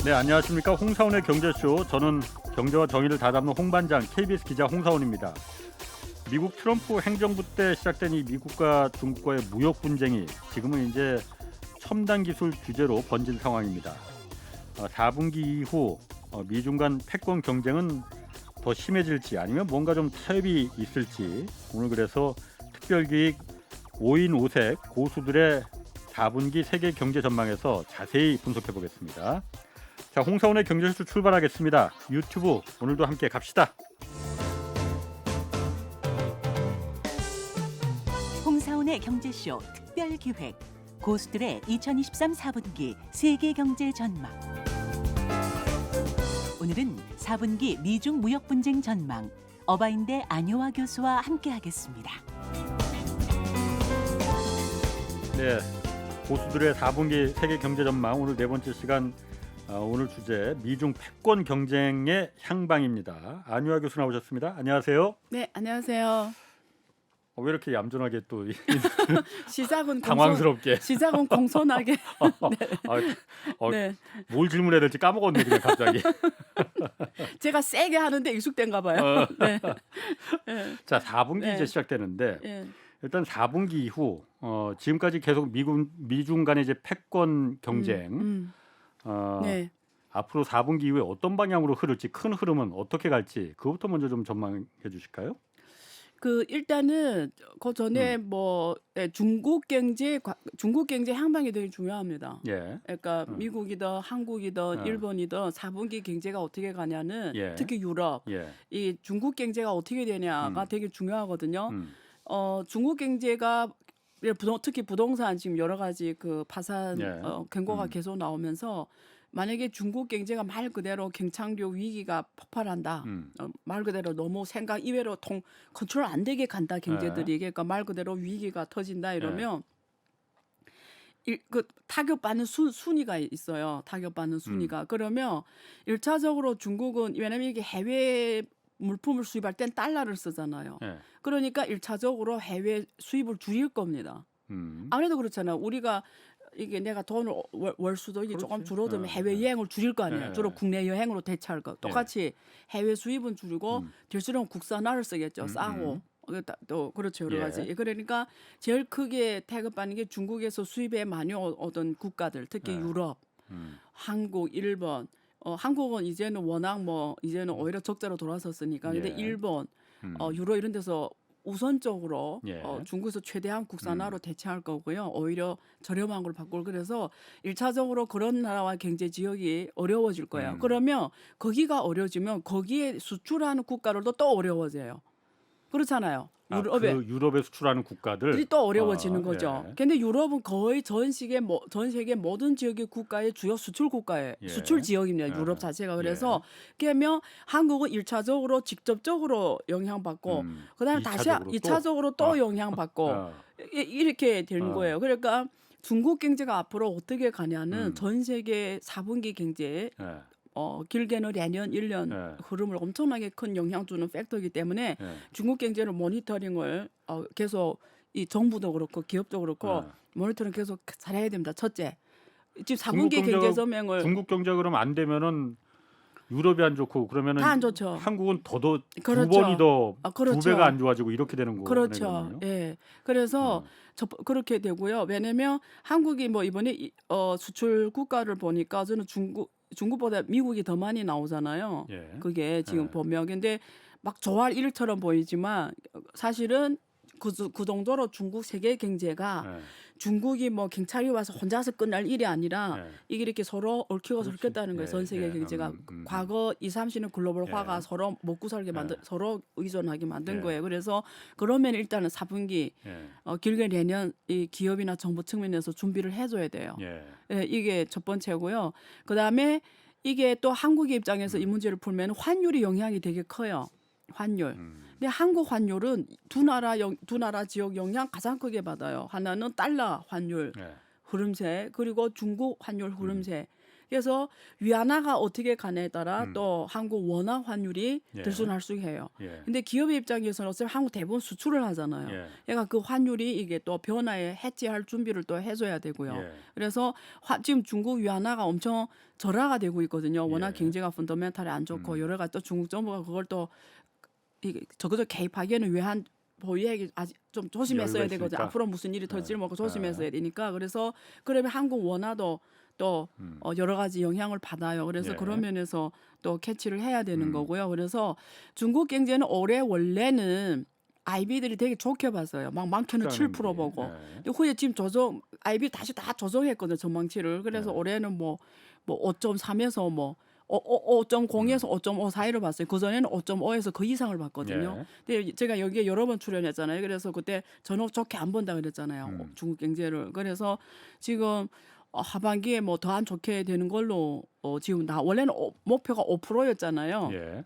네, 안녕하십니까. 홍사원의 경제쇼. 저는 경제와 정의를 다잡는 홍반장 KBS 기자 홍사원입니다. 미국 트럼프 행정부 때 시작된 이 미국과 중국과의 무역 분쟁이 지금은 이제 첨단 기술 규제로 번진 상황입니다. 4분기 이후 미중 간 패권 경쟁은 더 심해질지 아니면 뭔가 좀 타협이 있을지 오늘 그래서 특별기획 5인 5색 고수들의 4분기 세계 경제 전망에서 자세히 분석해 보겠습니다. 자, 홍사원의 경제쇼 출발하겠습니다. 유튜브 오늘도 함께 갑시다. 홍사원의 경제쇼 특별기획 고수들의 2023 4분기 세계 경제 전망. 오늘은 4분기 미중 무역 분쟁 전망 어바인대 안효화 교수와 함께하겠습니다. 네, 고수들의 4분기 세계 경제 전망 오늘 네 번째 시간. 오늘 주제 미중 패권 경쟁의 향방입니다. 안효화 교수 나오셨습니다. 안녕하세요. 네, 안녕하세요. 왜 이렇게 얌전하게 또 시작은 당황스럽게 시작은 공손하게. 네. 뭘 질문해야 될지 까먹었네 그냥 갑자기. 제가 세게 하는데 익숙된가 봐요. 네. 네. 자, 4분기 네. 이제 시작되는데 네. 일단 4분기 이후 지금까지 계속 미중 간의 이제 패권 경쟁. 네. 앞으로 4분기 이후에 어떤 방향으로 흐를지 큰 흐름은 어떻게 갈지 그것부터 먼저 좀 전망해 주실까요? 일단은 그 전에 중국 경제 향방이 되게 중요합니다. 예. 그러니까 미국이든 한국이든 일본이든 4분기 경제가 어떻게 가냐는 특히 유럽 이 중국 경제가 어떻게 되냐가 되게 중요하거든요. 중국 경제가 특히 부동산 지금 여러 가지 파산 경고가 계속 나오면서 만약에 중국 경제가 말 그대로 경착륙 위기가 폭발한다. 말 그대로 너무 생각 이외로 컨트롤 안 되게 간다 경제들이. 그러니까 말 그대로 위기가 터진다 이러면 타격받는 순위가 있어요. 타격받는 순위가. 그러면 1차적으로 중국은 왜냐면 이게 해외 물품을 수입할 땐 달러를 쓰잖아요. 그러니까 1차적으로 해외 수입을 줄일 겁니다. 아무래도 그렇잖아요. 우리가 이게 내가 돈을 월 수도 조금 줄어들면 해외 여행을 줄일 거 아니에요. 주로 국내 여행으로 대체할 거. 똑같이 해외 수입은 줄이고 될수록 국산화를 쓰겠죠. 싸고. 또 그렇죠. 여러 가지. 그러니까 제일 크게 태급받는 게 중국에서 수입에 많이 오던 국가들, 특히 유럽, 한국, 일본. 한국은 이제는 워낙 이제는 오히려 적자로 돌아섰으니까. 근데 일본, 유럽 이런 데서 우선적으로 중국에서 최대한 국산화로 대체할 거고요. 오히려 저렴한 걸 바꿀. 그래서 1차적으로 그런 나라와 경제 지역이 어려워질 거예요. 그러면 거기가 어려워지면 거기에 수출하는 국가들도 또 어려워져요. 그렇잖아요. 유럽에 수출하는 국가들이 또 어려워지는 거죠. 근데 유럽은 거의 전 세계 모든 지역의 국가의 주요 수출 국가예요. 수출 지역입니다. 유럽 자체가. 그래서 그러면 한국은 1차적으로 직접적으로 영향받고 그다음에 다시 2차적으로 또 영향받고 이렇게 되는 거예요. 그러니까 중국 경제가 앞으로 어떻게 가냐는 전 세계 4분기 경제에 길게는 내년 1년 흐름을 엄청나게 큰 영향 주는 팩터이기 때문에 중국 경제를 모니터링을 계속 이 정부도 그렇고 기업도 그렇고 모니터링 계속 잘해야 됩니다. 첫째, 지금 4분기 경제 전망을 중국 경제 그러면 안 되면은 유럽이 안 좋고 그러면은 다 안 좋죠. 한국은 두 그렇죠. 번이 더 그렇죠. 두 배가 안 좋아지고 이렇게 되는 거네요. 그렇죠. 예. 그래서 그렇게 되고요. 왜냐면 한국이 이번에 수출 국가를 보니까 저는 중국보다 미국이 더 많이 나오잖아요. 그게 지금 보면. 근데 막 좋아할 일처럼 보이지만 사실은 그 정도로 중국 세계 경제가 중국이 경찰이 와서 혼자서 끝날 일이 아니라 이게 이렇게 서로 얽히고 설켰다는 거예요. 전 세계 경제가 과거 2, 30년 글로벌화가 서로 먹고 살게 서로 의존하게 만든 거예요. 그래서 그러면 일단은 4분기 길게 내년 이 기업이나 정부 측면에서 준비를 해줘야 돼요. 이게 첫 번째고요. 그다음에 이게 또 한국의 입장에서 이 문제를 풀면 환율이 영향이 되게 커요. 환율. 근데 한국 환율은 두 나라 지역 영향 가장 크게 받아요. 하나는 달러 환율 흐름세, 그리고 중국 환율 흐름세. 그래서 위안화가 어떻게 가냐에 따라 음. 또 한국 원화 환율이 예. 들쑥날쑥해요. 예. 근데 기업의 입장에서는 어차피 한국 대부분 수출을 하잖아요. 예. 그러니까 그 환율이 이게 또 변화에 해지할 준비를 또 해줘야 되고요. 예. 그래서 지금 중국 위안화가 엄청 절하가 되고 있거든요. 워낙 예. 경제가 펀더멘탈이 안 좋고 여러 가지 또 중국 정부가 그걸 또 이게 적극적 개입하기에는 외환 보유액이 아직 좀 조심했어야 여유가 되거든요. 있으니까. 앞으로 무슨 일이 터질지 모르고 네. 조심했어야 되니까. 그래서 그러면 한국 원화도 또 여러 가지 영향을 받아요. 그래서 예. 그런 면에서 또 캐치를 해야 되는 음. 거고요. 그래서 중국 경제는 올해 원래는 IB들이 되게 좋게 봤어요. 막 많게는 7% 보고. 예. 근데 후에 지금 IB 다시 다 조정했거든요. 전망치를. 그래서 네. 올해는 뭐 5.3에서 뭐 5.0에서 5.5 사이를 봤어요. 그전에는 5.5에서 그 이상을 봤거든요. 예. 근데 제가 여기에 여러 번 출연했잖아요. 그래서 그때 전혀 좋게 안 본다 그랬잖아요. 중국 경제를. 그래서 지금 하반기에 뭐 더 안 좋게 되는 걸로 지금 원래는 목표가 5%였잖아요. 예.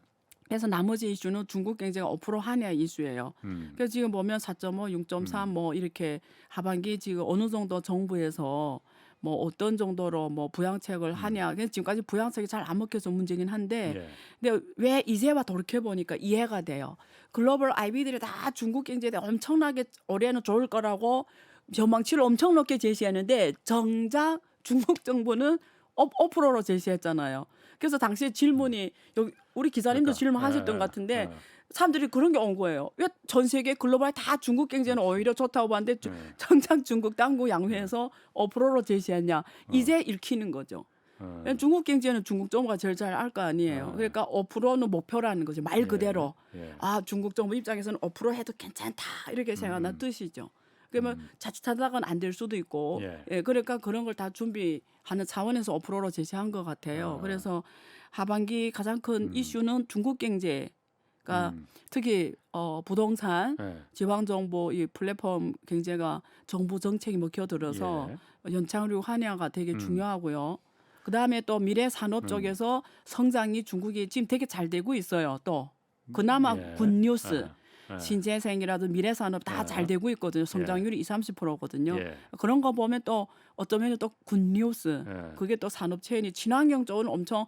그래서 나머지 이슈는 중국 경제가 5% 하냐 이슈예요. 그래서 지금 보면 4.5, 6.3 뭐 이렇게 하반기 지금 어느 정도 정부에서 뭐 어떤 정도로 뭐 부양책을 하냐. 그래서 지금까지 부양책이 잘 안 먹혀서 문제긴 한데 예. 근데 왜 이제와 돌이켜 보니까 이해가 돼요. 글로벌 IB들이 다 중국 경제에 대해 엄청나게 올해는 좋을 거라고 전망치를 엄청 높게 제시했는데 정작 중국 정부는 5%로 제시했잖아요. 그래서 당시에 질문이 여기 우리 기자님도 그러니까. 질문하셨던 예. 것 같은데 예. 사람들이 그런 게 온 거예요. 왜 전 세계 글로벌 다 중국 경제는 오히려 좋다고 봤는데 정작 중국 당국 양회에서 5%로 제시했냐. 이제 읽히는 거죠. 중국 경제는 중국 정부가 제일 잘 알 거 아니에요. 그러니까 5%는 목표라는 거죠. 말 그대로. 예. 아 중국 정부 입장에서는 5% 해도 괜찮다 이렇게 생각하는 뜻이죠. 그러면 자칫하다가는 안 될 수도 있고, 예. 그러니까 그런 걸 다 준비하는 차원에서 5%로 제시한 것 같아요. 그래서 하반기 가장 큰 이슈는 중국 경제가 특히 부동산, 예. 지방정보 이 플랫폼 경제가 정부 정책이 먹혀들어서 연착륙 한야가 되게 중요하고요. 그 다음에 또 미래 산업 쪽에서 성장이 중국이 지금 되게 잘 되고 있어요. 또 그나마 예. 굿뉴스. 예. 신재생이라든 미래산업 다 잘 되고 있거든요. 성장률이 20-30%거든요. 예. 그런 거 보면 또 어쩌면 또 굿뉴스. 예. 그게 또 산업 체인이 친환경 쪽은 엄청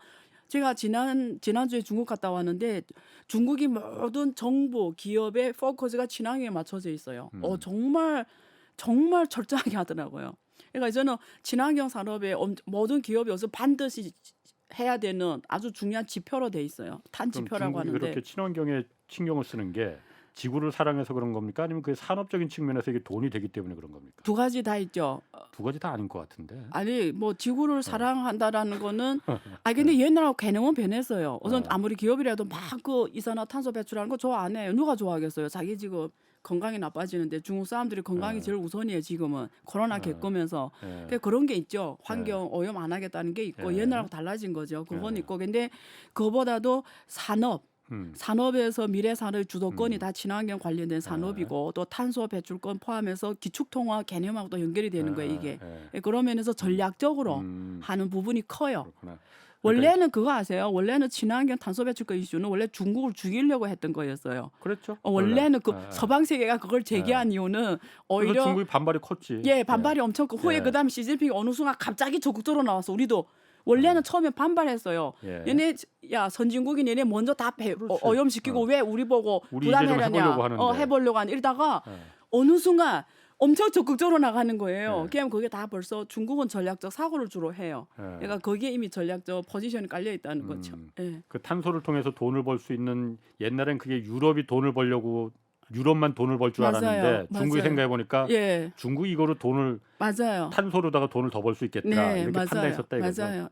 제가 지난주에 중국 갔다 왔는데 중국이 모든 정부 기업의 포커스가 친환경에 맞춰져 있어요. 정말 철저하게 하더라고요. 그러니까 저는 친환경 산업에 모든 기업이 여기서 반드시 해야 되는 아주 중요한 지표로 돼 있어요. 탄 그럼 지표라고 중국이 하는데. 그렇게 친환경에 신경을 쓰는 게 지구를 사랑해서 그런 겁니까? 아니면 그 산업적인 측면에서 이게 돈이 되기 때문에 그런 겁니까? 두 가지 다 있죠. 두 가지 다 아닌 것 같은데. 아니 뭐 지구를 사랑한다라는 거는 근데 옛날하고 개념은 변했어요. 우선 아무리 기업이라도 막 그 이산화탄소 배출하는 거 좋아 안 해요. 누가 좋아하겠어요. 자기 지금 건강이 나빠지는데 중국 사람들이 건강이 제일 우선이에요. 지금은 코로나 겪으면서 그런 게 있죠. 환경 오염 안 하겠다는 게 있고 옛날하고 달라진 거죠. 그건 있고 근데 그거보다도 산업에서 미래 산업의 주도권이 다 친환경 관련된 산업이고 또 탄소 배출권 포함해서 기축통화 개념하고 또 연결이 되는 거예요 이게. 그런 면에서 전략적으로 하는 부분이 커요. 그렇구나. 원래는 그거 아세요? 원래는 친환경 탄소 배출권 이슈는 원래 중국을 죽이려고 했던 거였어요. 그렇죠. 원래는 그 원래. 서방 세계가 그걸 제기한 이유는 그래서 오히려 중국이 반발이 컸지. 반발이 엄청 컸고 후에 그다음에 시진핑이 어느 순간 갑자기 적극적으로 나와서 우리도 원래는 처음에 반발했어요. 얘네 선진국인 얘네 먼저 다 오염시키고 왜 우리 보고 우리 부담해라냐. 이제 좀 해보려고 하는데. 해보려고 하는 이러다가 어느 순간 엄청 적극적으로 나가는 거예요. 그냥 그게 다 벌써 중국은 전략적 사고를 주로 해요. 그러니까 거기에 이미 전략적 포지션이 깔려 있다는 거죠. 그 탄소를 통해서 돈을 벌 수 있는 옛날엔 그게 유럽이 돈을 벌려고 유럽만 돈을 벌 줄 알았는데 중국이 생각해 보니까 중국이 이거로 돈을 탄소로다가 돈을 더 벌 수 있겠다 이렇게 판단했었다 이거죠. 맞아요.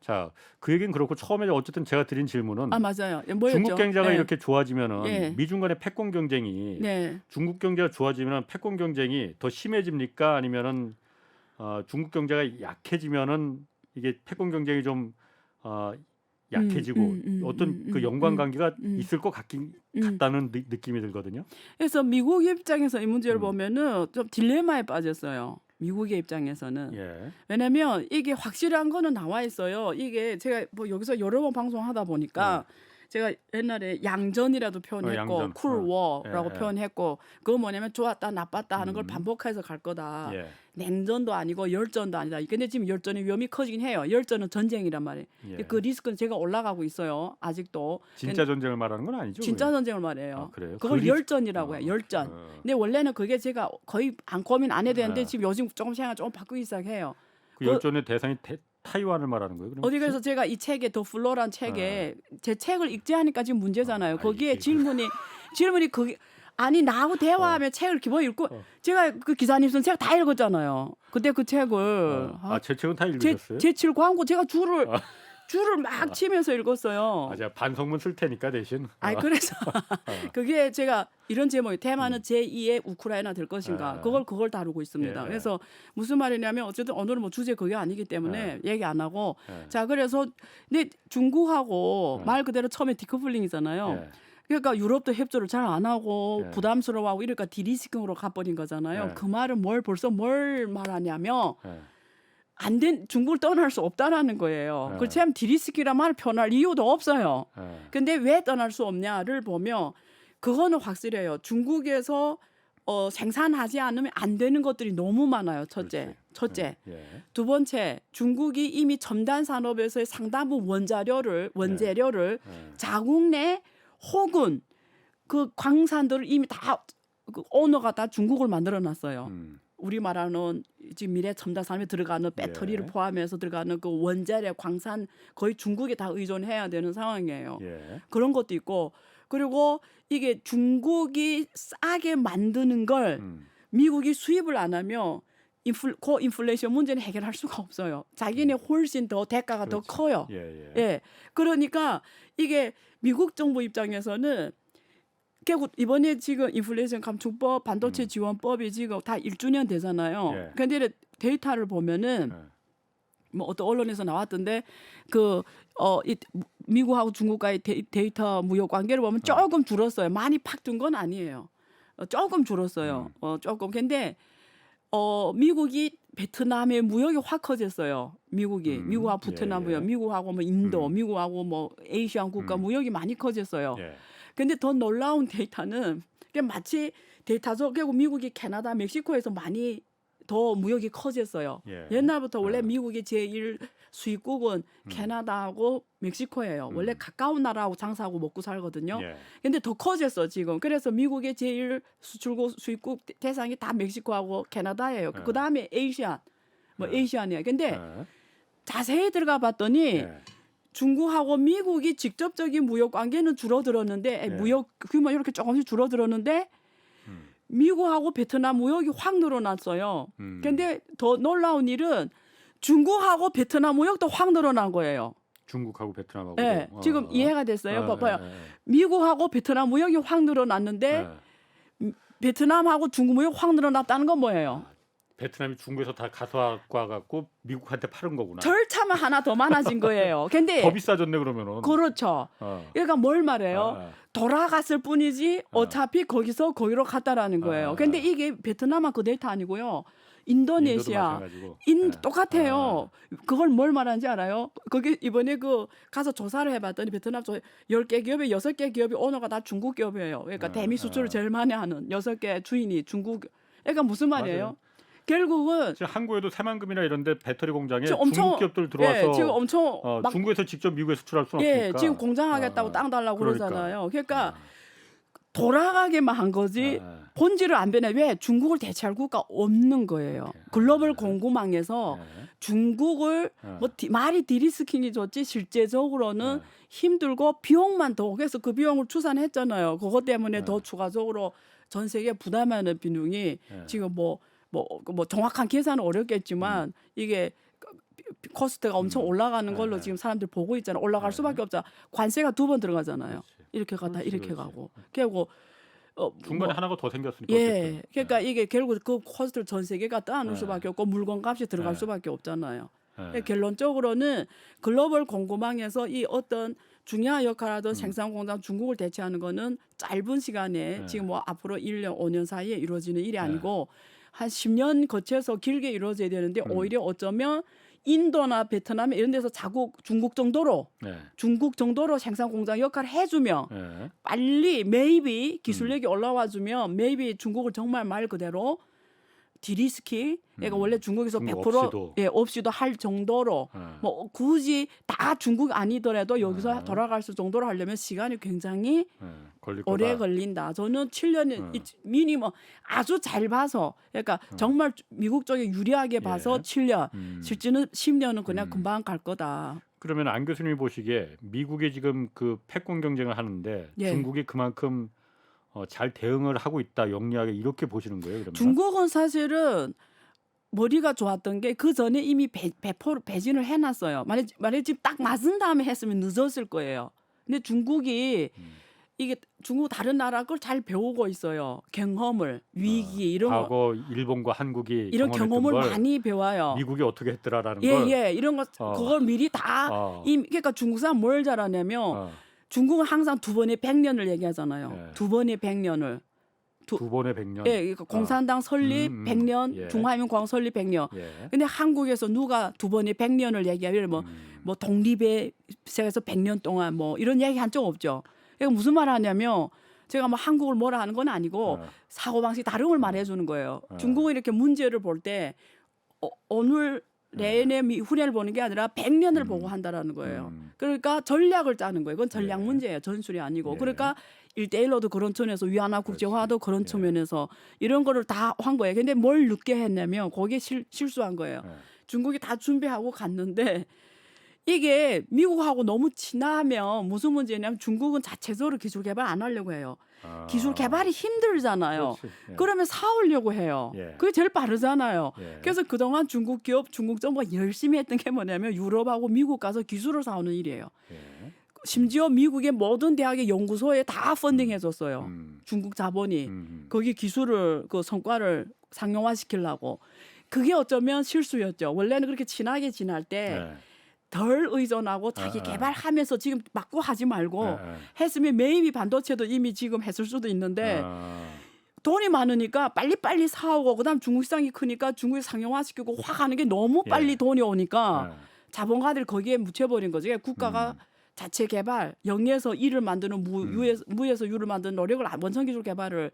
자, 그 얘기는 그렇고 처음에 어쨌든 제가 드린 질문은 맞아요. 뭐였죠? 중국 경제가 이렇게 좋아지면은 미중 간의 패권 경쟁이 중국 경제가 좋아지면 패권 경쟁이 더 심해집니까? 아니면은 중국 경제가 약해지면은 이게 패권 경쟁이 좀 약해지고 어떤 그 연관관계가 있을 것 같다는 느낌이 들거든요. 그래서 미국 입장에서 이 문제를 보면은 좀 딜레마에 빠졌어요. 미국의 입장에서는. 왜냐하면 이게 확실한 거는 나와 있어요. 이게 제가 뭐 여기서 여러 번 방송하다 보니까 제가 옛날에 양전이라도 표현했고 양전. 쿨워라고 예, 예. 표현했고 그거 뭐냐면 좋았다 나빴다 하는 걸 음. 반복해서 갈 거다. 예. 냉전도 아니고 열전도 아니다. 근데 지금 열전의 위험이 커지긴 해요. 열전은 전쟁이란 말이에요. 예. 그 리스크는 제가 올라가고 있어요. 아직도. 진짜 전쟁을 말하는 건 아니죠? 진짜 그게? 전쟁을 말해요. 아, 그래요? 그걸 그 열전이라고 해요. 열전. 어. 근데 원래는 그게 제가 거의 안 고민 안 해도 되는데 네. 지금 요즘 조금 생각 조금 바꾸기 시작해요. 그 열전의 대상이 타이완을 말하는 거예요? 그럼 어디 혹시? 그래서 제가 이 책에 더 플로란 책에 제 책을 읽지 않으니까 지금 문제잖아요. 아, 거기에 이게 질문이 그게 아니 나하고 대화하면 책을 기본 읽고 제가 그 기사님 쓴 책 다 읽었잖아요. 그때 그 책을 제 책은 다 읽으셨어요? 제칠 광고 제가 줄을 막 치면서 읽었어요. 제가 반성문 쓸 테니까 대신. 그래서 그게 제가 이런 제목이 테마는 제2의 우크라이나 될 것인가 그걸 다루고 있습니다. 예. 그래서 무슨 말이냐면 어쨌든 오늘은 뭐 주제 그게 아니기 때문에 얘기 안 하고 자 그래서 근데 중국하고 말 그대로 처음에 디커플링이잖아요. 예. 그러니까 유럽도 협조를 잘 안 하고 예. 부담스러워하고 이러니까 디리스킹으로 가버린 거잖아요. 그 말은 벌써 뭘 말하냐면 안 된 중국을 떠날 수 없다라는 거예요. 그렇지 않으면 디리스키란 말을 표현할 이유도 없어요. 근데 왜 떠날 수 없냐를 보면 그거는 확실해요. 중국에서 생산하지 않으면 안 되는 것들이 너무 많아요. 첫째. 두 번째, 중국이 이미 첨단 산업에서의 상당부 원재료를 자국 내 혹은 그 광산들을 이미 다 그 오너가 다 중국을 만들어 놨어요. 우리 말하는 지금 미래 첨단 산업에 들어가는 배터리를 포함해서 들어가는 그 원자력 광산 거의 중국에 다 의존해야 되는 상황이에요. 그런 것도 있고 그리고 이게 중국이 싸게 만드는 걸 미국이 수입을 안 하면 고인플레이션 문제는 해결할 수가 없어요. 자기네 훨씬 더 대가가 더 커요. 예. 그러니까 이게 미국 정부 입장에서는 결국 이번에 지금 인플레이션 감축법, 반도체 지원법이 지금 다 1주년 되잖아요. 그런데 데이터를 보면은 뭐 어떤 언론에서 나왔던데 이 미국하고 중국과의 데이터 무역 관계를 보면 조금 줄었어요. 많이 팍 든 건 아니에요. 조금 줄었어요. 조금. 근데 미국이 베트남의 무역이 확 커졌어요. 미국하고 베트남 무역, 미국하고 뭐 인도, 미국하고 뭐 아시안 국가 무역이 많이 커졌어요. 근데 더 놀라운 데이터는 마치 데이터적으로 미국이 캐나다, 멕시코에서 많이 더 무역이 커졌어요. 옛날부터 원래 미국의 제1 수입국은 캐나다하고 멕시코예요. 원래 가까운 나라하고 장사하고 먹고 살거든요. 근데 더 커졌어 지금. 그래서 미국의 제1 수출국 수입국 대상이 다 멕시코하고 캐나다예요. 그다음에 아시안이에요. 근데 자세히 들어가 봤더니 중국하고 미국이 직접적인 무역 관계는 줄어들었는데 무역 규모 이렇게 조금씩 줄어들었는데 미국하고 베트남 무역이 확 늘어났어요. 근데 더 놀라운 일은 중국하고 베트남 무역도 확 늘어난 거예요. 중국하고 베트남하고. 네, 지금 이해가 됐어요. 봐봐요. 미국하고 베트남 무역이 확 늘어났는데 베트남하고 중국 무역 확 늘어났다는 건 뭐예요? 베트남이 중국에서 다 가져와 갖고 미국한테 파는 거구나. 절차만 하나 더 많아진 거예요. 근데 더 비싸졌네 그러면은. 그렇죠. 그러니까 뭘 말해요? 돌아갔을 뿐이지 어차피 거기로 갔다라는 거예요. 근데 이게 베트남만 그 데이터 아니고요. 인도네시아, 똑같아요. 그걸 뭘 말하는지 알아요? 거기 이번에 가서 조사를 해봤더니 베트남 10개 기업에 6개 기업이 오너가 다 중국 기업이에요. 그러니까 대미 수출을 제일 많이 하는 6개 주인이 중국. 그러니까 무슨 말이에요? 맞아요. 결국은 지금 한국에도 새만금이나 이런데 배터리 공장에 지금 중국 기업들 들어와서 지금 엄청 중국에서 직접 미국에 수출할 수는 없으니까. 지금 공장 하겠다고 땅 달라고 그러잖아요. 그러니까 돌아가게만 한 거지 본질을 안 변해. 왜? 중국을 대체할 국가 없는 거예요. 글로벌 공급망에서 중국을 말이 디리스킹이 좋지 실제적으로는 힘들고 비용만 더 그래서 그 비용을 추산했잖아요. 그것 때문에 더 추가적으로 전 세계 부담하는 비용이 지금 뭐 정확한 계산은 어렵겠지만 이게 코스트가 엄청 올라가는 걸로 지금 사람들 보고 있잖아요. 올라갈 수밖에 없잖아. 관세가 2번 들어가잖아요. 이렇게 가다 이렇게 가고. 결국 중간에 하나가 더 생겼으니까. 그러니까 이게 결국 그 코스트를 전 세계가 떠안을 수밖에 없고 물건값이 들어갈 수밖에 없잖아요. 결론적으로는 글로벌 공급망에서 이 어떤 중요한 역할을 하던 생산 공장 중국을 대체하는 거는 짧은 시간에 지금 뭐 앞으로 1년, 5년 사이에 이루어지는 일이 아니고 한 10년 거쳐서 길게 이루어져야 되는데 오히려 어쩌면 인도나 베트남 이런 데서 자국 중국 정도로 생산 공장 역할을 해주면 빨리 매입이 기술력이 올라와주면 매입이 중국을 정말 말 그대로 디리스키 그러니까 원래 중국에서 중국 100% 없이도 할 정도로 뭐 굳이 다 중국 아니더라도 여기서 돌아갈 수 정도로 하려면 시간이 굉장히 오래 걸린다. 저는 7년 미니멈 아주 잘 봐서 그러니까 정말 미국 쪽에 유리하게 봐서 7년 실제는 10년은 그냥 금방 갈 거다. 그러면 안 교수님이 보시기에 미국이 지금 그 패권 경쟁을 하는데 중국이 그만큼 잘 대응을 하고 있다, 영리하게 이렇게 보시는 거예요? 그러면? 중국은 사실은 머리가 좋았던 게 그 전에 이미 배진을 해놨어요. 만약 지금 딱 맞은 다음에 했으면 늦었을 거예요. 근데 중국이 이게 중국 다른 나라 걸 잘 배우고 있어요. 경험을 위기 이런 거. 과거 일본과 한국이 이런 경험을 걸 많이 배워요. 미국이 어떻게 했더라라는 걸. 이런 거 그걸 미리 다 그러니까 중국 사람 뭘 잘하냐면. 중국은 항상 두 번에 100년을 얘기하잖아요. 두 번에 100년을. 두 번에 100년. 그러니까 공산당 설립 100년, 중화민국공화국 설립 100년. 근데 한국에서 누가 두 번에 100년을 얘기하면 뭐 독립의 세계에서 100년 동안 뭐 이런 얘기 한 적 없죠. 그러니까 무슨 말 하냐면 제가 뭐 한국을 뭐라 하는 건 아니고 사고방식 다른 걸 말해주는 거예요. 중국은 이렇게 문제를 볼 때 오늘 내내 후년을 보는 게 아니라 100년을 보고 한다라는 거예요. 그러니까 전략을 짜는 거예요. 그건 전략 문제예요. 전술이 아니고. 그러니까 1대1로도 그런 측면에서 위안화 국제화도 그런 측면에서 이런 거를 다 한 거예요. 근데 뭘 늦게 했냐면 거기에 실수한 거예요. 중국이 다 준비하고 갔는데 이게 미국하고 너무 친하면 무슨 문제냐면 중국은 자체적으로 기술 개발 안 하려고 해요. 기술 개발이 힘들잖아요. 그러면 사오려고 해요. 그게 제일 빠르잖아요. 그래서 그동안 중국 기업, 중국 정부가 열심히 했던 게 뭐냐면 유럽하고 미국 가서 기술을 사오는 일이에요. 심지어 미국의 모든 대학의 연구소에 다 펀딩해줬어요. 중국 자본이 거기 기술을 그 성과를 상용화시키려고. 그게 어쩌면 실수였죠. 원래는 그렇게 친하게 지낼 때 덜 의존하고 자기 개발하면서 지금 막고 하지 말고 했으면 매입이 반도체도 이미 지금 했을 수도 있는데 돈이 많으니까 빨리빨리 사오고 그다음 중국 시장이 크니까 중국에 상용화시키고 확 하는 게 너무 빨리 돈이 오니까 자본가들이 거기에 묻혀버린 거죠. 그러니까 국가가 자체 개발, 영에서 일을 만드는 무에서 유를 만드는 노력을 원천 기술 개발을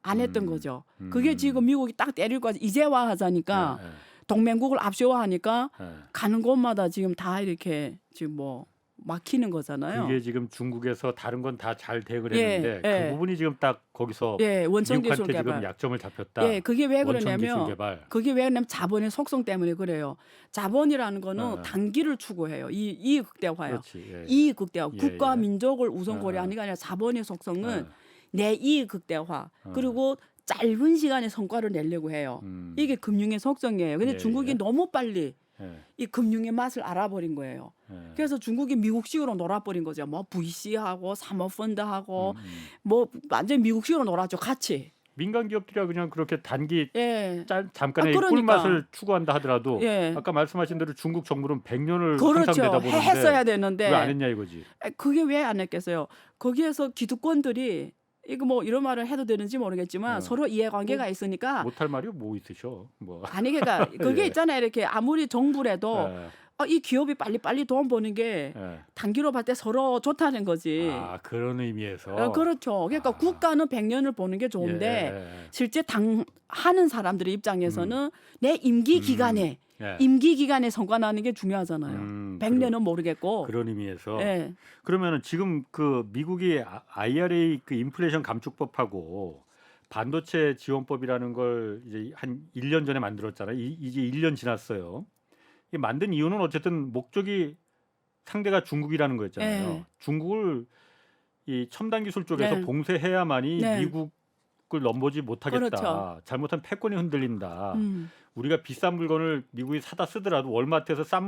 안 했던 거죠. 그게 지금 미국이 딱 때리고 이제와 하자니까 동맹국을 압수화하니까 가는 곳마다 지금 다 이렇게 지금 뭐 막히는 거잖아요. 그게 지금 중국에서 다른 건 다 잘 대응을 했는데 그 부분이 지금 딱 거기서 원천 기술 미국한테 개발. 지금 약점을 잡혔다. 그게 왜 그러냐면 자본의 속성 때문에 그래요. 자본이라는 거는 단기를 추구해요. 이익 극대화예요. 이익 극대화. 국가 민족을 우선 고려하는 게 아니라 자본의 속성은 내 이익 극대화. 그리고 짧은 시간에 성과를 내려고 해요. 이게 금융의 속성이에요. 근데 중국이 너무 빨리 이 금융의 맛을 알아버린 거예요. 그래서 중국이 미국식으로 놀아버린 거죠. 뭐 VC하고 사모펀드하고 뭐 완전 미국식으로 놀았죠. 같이. 민간 기업들이 그냥 그렇게 단기 잠깐의 그러니까. 꿀맛을 추구한다 하더라도 아까 말씀하신 대로 중국 정부는 100년을 항상 내다보는데 했어야 되는데 왜 안 했냐 이거지. 그게 왜 안 했겠어요. 거기에서 기득권들이 이거 뭐 이런 말을 해도 되는지 모르겠지만 서로 이해관계가 있으니까 못할 말이 뭐 있으셔. 뭐. 아니 그러니까 그게 있잖아요. 이렇게 아무리 정부라도 이 기업이 빨리 돈 버는 게 단기로 봤을 때 서로 좋다는 거지. 그런 의미에서. 그렇죠. 그러니까 국가는 100년을 보는 게 좋은데 실제 하는 사람들의 입장에서는 내 임기 기간에 임기 기간에 성과 나는 게 중요하잖아요. 100년은 모르겠고. 그런 의미에서. 그러면은 지금 그 미국이 IRA 그 인플레이션 감축법하고 반도체 지원법이라는 걸 이제 한 1년 전에 만들었잖아요. 이제 1년 지났어요. 이 만든 이유는 어쨌든 목적이 상대가 중국이라는 거였잖아요. 중국을 이 첨단 기술 쪽에서 봉쇄해야만이 미국을 넘보지 못하겠다. 그렇죠. 잘못하면 패권이 흔들린다. 우리가 비싼 물건을 미국이 사다 쓰더라도 월마트에서 싼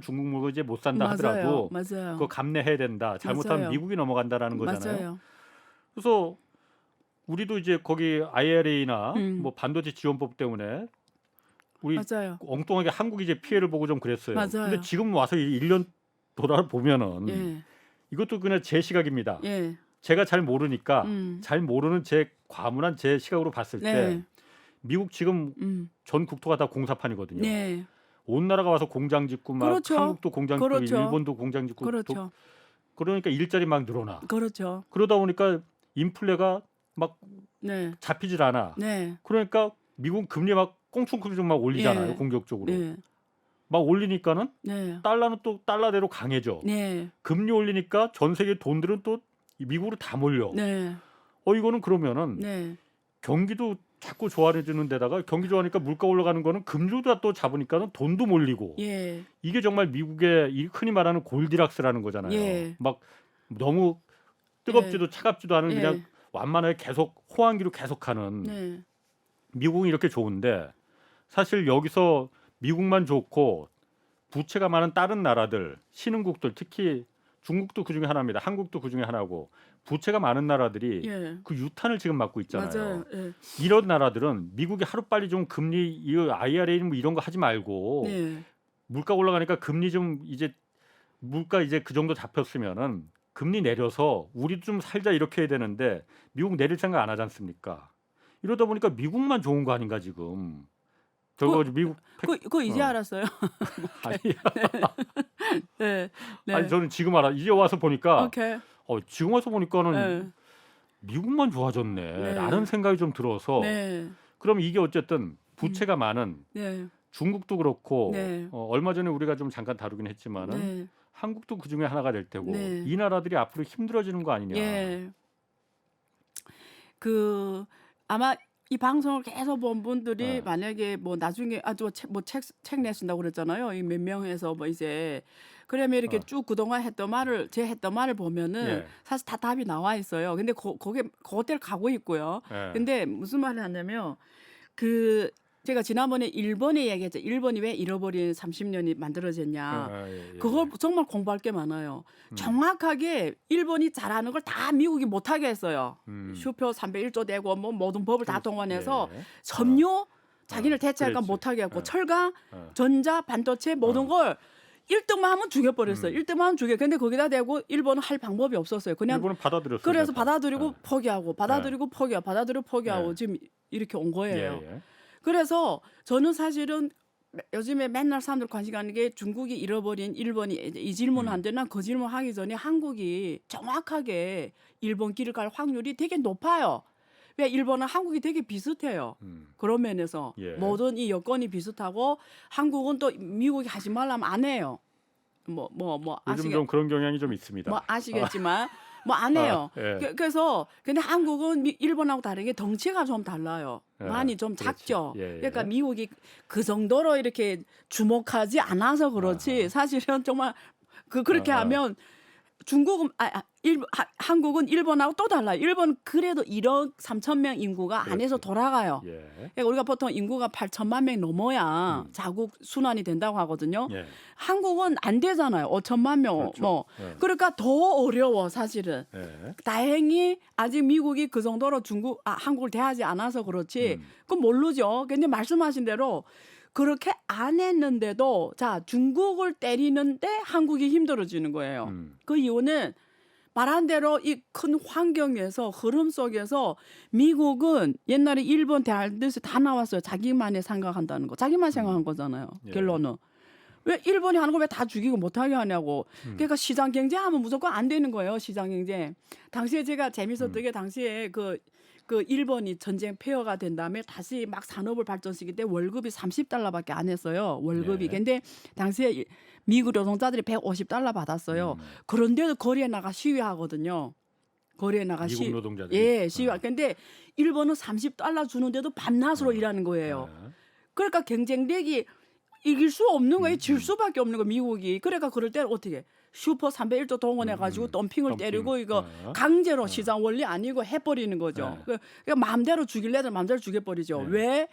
중국 물건 이제 못 산다 하더라도 그거 감내해야 된다. 잘못하면 미국이 넘어간다라는 거잖아요. 그래서 우리도 이제 거기 IRA나 뭐 반도체 지원법 때문에 우리 엉뚱하게 한국이 이제 피해를 보고 좀 그랬어요. 근데 지금 와서 1년 돌아보면은 이것도 그냥 제 시각입니다. 제가 잘 모르니까 잘 모르는 제 과문한 제 시각으로 봤을 때 미국 지금 전 국토가 다 공사판이거든요. 온 나라가 와서 공장 짓고 막 그렇죠. 한국도 공장 짓고 그렇죠. 일본도 공장 짓고 그렇죠. 그러니까 일자리 막 늘어나. 그렇죠. 그러다 보니까 인플레가 막 네. 잡히질 않아. 네. 그러니까 미국 금리 막 꽁충꽁충 막 올리잖아요. 예. 공격적으로. 네. 막 올리니까는 네. 달러는 또 달러대로 강해져. 네. 금리 올리니까 전 세계 돈들은 또 미국으로 다 몰려. 네. 이거는 그러면은 네. 경기도 자꾸 좋아지는 데다가 경기 좋아하니까 물가 올라가는 거는 금리도 또 잡으니까는 돈도 몰리고. 예. 이게 정말 미국의 이 흔히 말하는 골디락스라는 거잖아요. 예. 막 너무 뜨겁지도 차갑지도 않은 그냥 완만하게 계속 호황기로 계속하는 네. 미국은 이렇게 좋은데 사실 여기서 미국만 좋고 부채가 많은 다른 나라들 신흥국들 특히 중국도 그중에 하나입니다. 한국도 그중에 하나고 부채가 많은 나라들이 예. 그 유탄을 지금 맞고 있잖아요. 맞아요. 예. 이런 나라들은 미국이 하루빨리 좀 금리 이거 IRA 뭐 이런 거 하지 말고 네. 물가 올라가니까 금리 좀 이제 물가 이제 그 정도 잡혔으면은 금리 내려서 우리도 좀 살자 이렇게 해야 되는데 미국 내릴 생각 안 하지 않습니까? 이러다 보니까 미국만 좋은 거 아닌가 지금. 저거 미국 그거 이제 알았어요. 아니 네. 네. 아니 저는 지금 이제 와서 보니까 오케이. 지금 와서 보니까는 네. 미국만 좋아졌네라는 생각이 좀 들어서 네. 그럼 이게 어쨌든 부채가 많은 네. 중국도 그렇고 네. 얼마 전에 우리가 좀 잠깐 다루긴 했지만은 네. 한국도 그 중에 하나가 될 테고 네. 이 나라들이 앞으로 힘들어지는 거 아니냐. 예. 그 아마 이 방송을 계속 본 분들이 네. 만약에 뭐 나중에 책 내신다고 그랬잖아요. 이 몇 명에서 뭐 이제 그러면 이렇게 쭉 그동안 했던 말을 보면은 예. 사실 다 답이 나와 있어요. 근데 거기에 그때를 가고 있고요. 예. 근데 무슨 말을 하냐면 그 제가 지난번에 일본에 얘기했죠. 일본이 왜 잃어버린 30년이 만들어졌냐. 예. 그걸 정말 공부할 게 많아요. 정확하게 일본이 잘하는 걸 다 미국이 못하게 했어요. 슈표 301조 되고 뭐 모든 법을 다 동원해서 예. 섬유 자기를 대체할까 그렇지. 못하게 했고 예. 철강, 예. 전자, 반도체 모든 걸 1등만 하면 죽여버렸어요. 1등만 하면 죽여. 근데 거기다 대고 일본은 할 방법이 없었어요. 그냥 일본은 받아들였어요. 그래서 그래서. 받아들이고 포기하고 받아들이고 포기하고 받아들이고 포기하고 예. 지금 이렇게 온 거예요. 예. 그래서 저는 사실은 요즘에 맨날 사람들 관심 가는 게 중국이 잃어버린 일본이 이 질문을 하는데 난 그 질문 하기 전에 한국이 정확하게 일본 길을 갈 확률이 되게 높아요. 왜 일본은 한국이 되게 비슷해요. 그런 면에서 예. 모든 이 여건이 비슷하고 한국은 또 미국이 하지 말라면 안 해요. 뭐 요즘 좀 그런 경향이 좀 있습니다. 뭐 아시겠지만 뭐 안 해요. 예. 그래서 근데 한국은 일본하고 다르게 덩치가 좀 달라요. 예, 많이 좀 그렇지. 작죠. 예. 그러니까 미국이 그 정도로 이렇게 주목하지 않아서 그렇지. 사실은 정말 그렇게 하면 중국은 한국은 일본하고 또 달라요. 일본 그래도 1억 3천 명 인구가 안에서 돌아가요. 예. 그러니까 우리가 보통 인구가 8천만 명 넘어야 자국 순환이 된다고 하거든요. 예. 한국은 안 되잖아요. 5천만 명 그렇죠. 뭐. 예. 그러니까 더 어려워 사실은. 예. 다행히 아직 미국이 그 정도로 한국을 대하지 않아서 그렇지. 그건 모르죠. 근데 말씀하신 대로 그렇게 안 했는데도 자 중국을 때리는데 한국이 힘들어지는 거예요. 그 이유는 말한 대로 이 큰 환경에서 흐름 속에서 미국은 옛날에 일본 대할듯이 다 나왔어요. 자기만의 생각한다는 거. 자기만 생각한 거잖아요. 예. 결론은. 왜 일본이 하는 걸 왜 다 죽이고 못하게 하냐고. 그러니까 시장 경제하면 무조건 안 되는 거예요. 시장 경제. 당시에 제가 재밌었던 게 당시에 그 일본이 전쟁 폐허가 된 다음에 다시 막 산업을 발전시킬 때 월급이 $30밖에 안 했어요. 월급이. 예. 근데 당시에 미국 노동자들이 $150 받았어요. 그런데도 거리에 나가 시위하거든요. 거리에 나가 미국 노동자들이. 예, 시위하. 근데 일본은 $30 주는데도 밤낮으로 일하는 거예요. 그러니까 경쟁력이 이길 수 없는 거예요. 질 수밖에 없는 거 미국이. 그러니까 그럴 때는 어떻게 슈퍼 301조 동원해가지고 덤핑을 때리고 이거 강제로 시장 원리 아니고 해버리는 거죠. 그러니까 마음대로 죽일 애들 마음대로 죽여버리죠. 왜?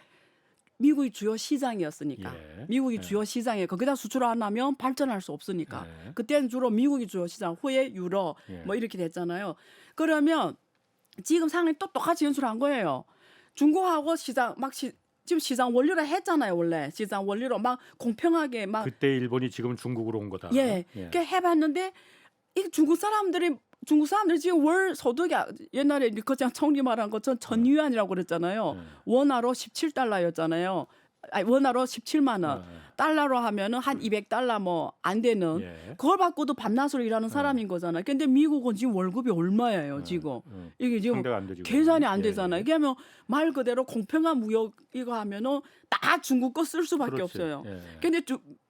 미국이 주요 시장이었으니까. 예. 미국이 주요 시장에 거기다 수출 안 하면 발전할 수 없으니까. 예. 그때는 주로 미국이 주요 시장, 후에 유럽 뭐 이렇게 됐잖아요. 그러면 지금 상황이 또 똑같이 연출한 거예요. 중국하고 시장 지금 시장 원리로 했잖아요. 원래 시장 원리로 막 공평하게 막 그때 일본이 지금 중국으로 온 거다. 예. 그렇게 해봤는데 이 중국 사람들이 지금 월 소득이 옛날에 리커장 총리 말한 것처럼 전유안이라고 그랬잖아요. 원화로 $17였잖아요. 아니, 원화로 17만 원. 달러로 하면은 한 200달러 뭐 안 되는 예. 그걸 받고도 밤낮으로 일하는 사람인 거잖아요. 근데 미국은 지금 월급이 얼마예요, 지금. 이게 지금 상대가 안 되지. 계산이 안 예, 되잖아요. 예. 이게 하면 말 그대로 공평한 무역 이거 하면은 다 중국 거 쓸 수밖에 그렇지. 없어요. 예. 근데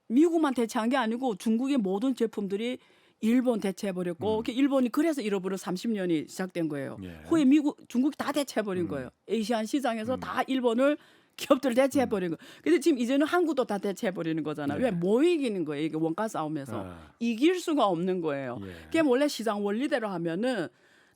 미국만 대체한 게 아니고 중국의 모든 제품들이 일본 대체해버렸고 일본이 그래서 잃어버려 30년이 시작된 거예요. 예. 후에 중국이 다 대체해버린 거예요. 아시안 시장에서 다 일본을 기업들을 대체해버린 거. 근데 지금 이제는 한국도 다 대체해버리는 거잖아요. 예. 왜 못 이기는 거예요. 이게 원가 싸움에서. 아. 이길 수가 없는 거예요. 예. 그게 원래 시장 원리대로 하면은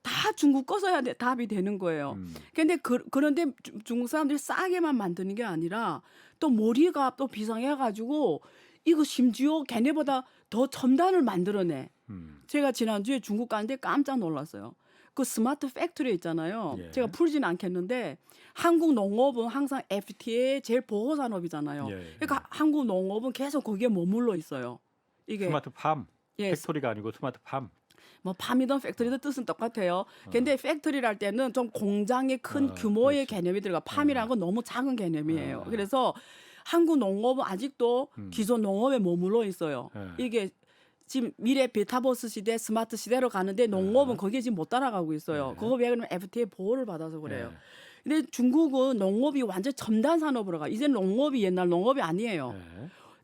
다 중국 거 써야 답이 되는 거예요. 근데 그런데 중국 사람들이 싸게만 만드는 게 아니라 또 머리가 또 비상해가지고 이거 심지어 걔네보다 더 첨단을 만들어내. 제가 지난주에 중국 갔는데 깜짝 놀랐어요. 그 스마트 팩토리 있잖아요. 예. 제가 풀지는 않겠는데 한국 농업은 항상 FTA 제일 보호 산업이잖아요. 예. 그러니까 한국 농업은 계속 거기에 머물러 있어요. 이게 스마트 팜. 예, 팩토리가 아니고 스마트 팜. 뭐 팜이든 팩토리든 뜻은 똑같아요. 근데 팩토리랄 때는 좀 공장의 큰 규모의 그렇지. 개념이 들어가. 팜이라는 건 너무 작은 개념이에요. 그래서 한국 농업은 아직도 기존 농업에 머물러 있어요. 이게 지금 미래 베타버스 시대, 스마트 시대로 가는데 농업은 거기에 지금 못 따라가고 있어요. 그거 왜 그러면 FTA 보호를 받아서 그래요. 근데 중국은 농업이 완전 첨단 산업으로 가. 이제 농업이 옛날 농업이 아니에요.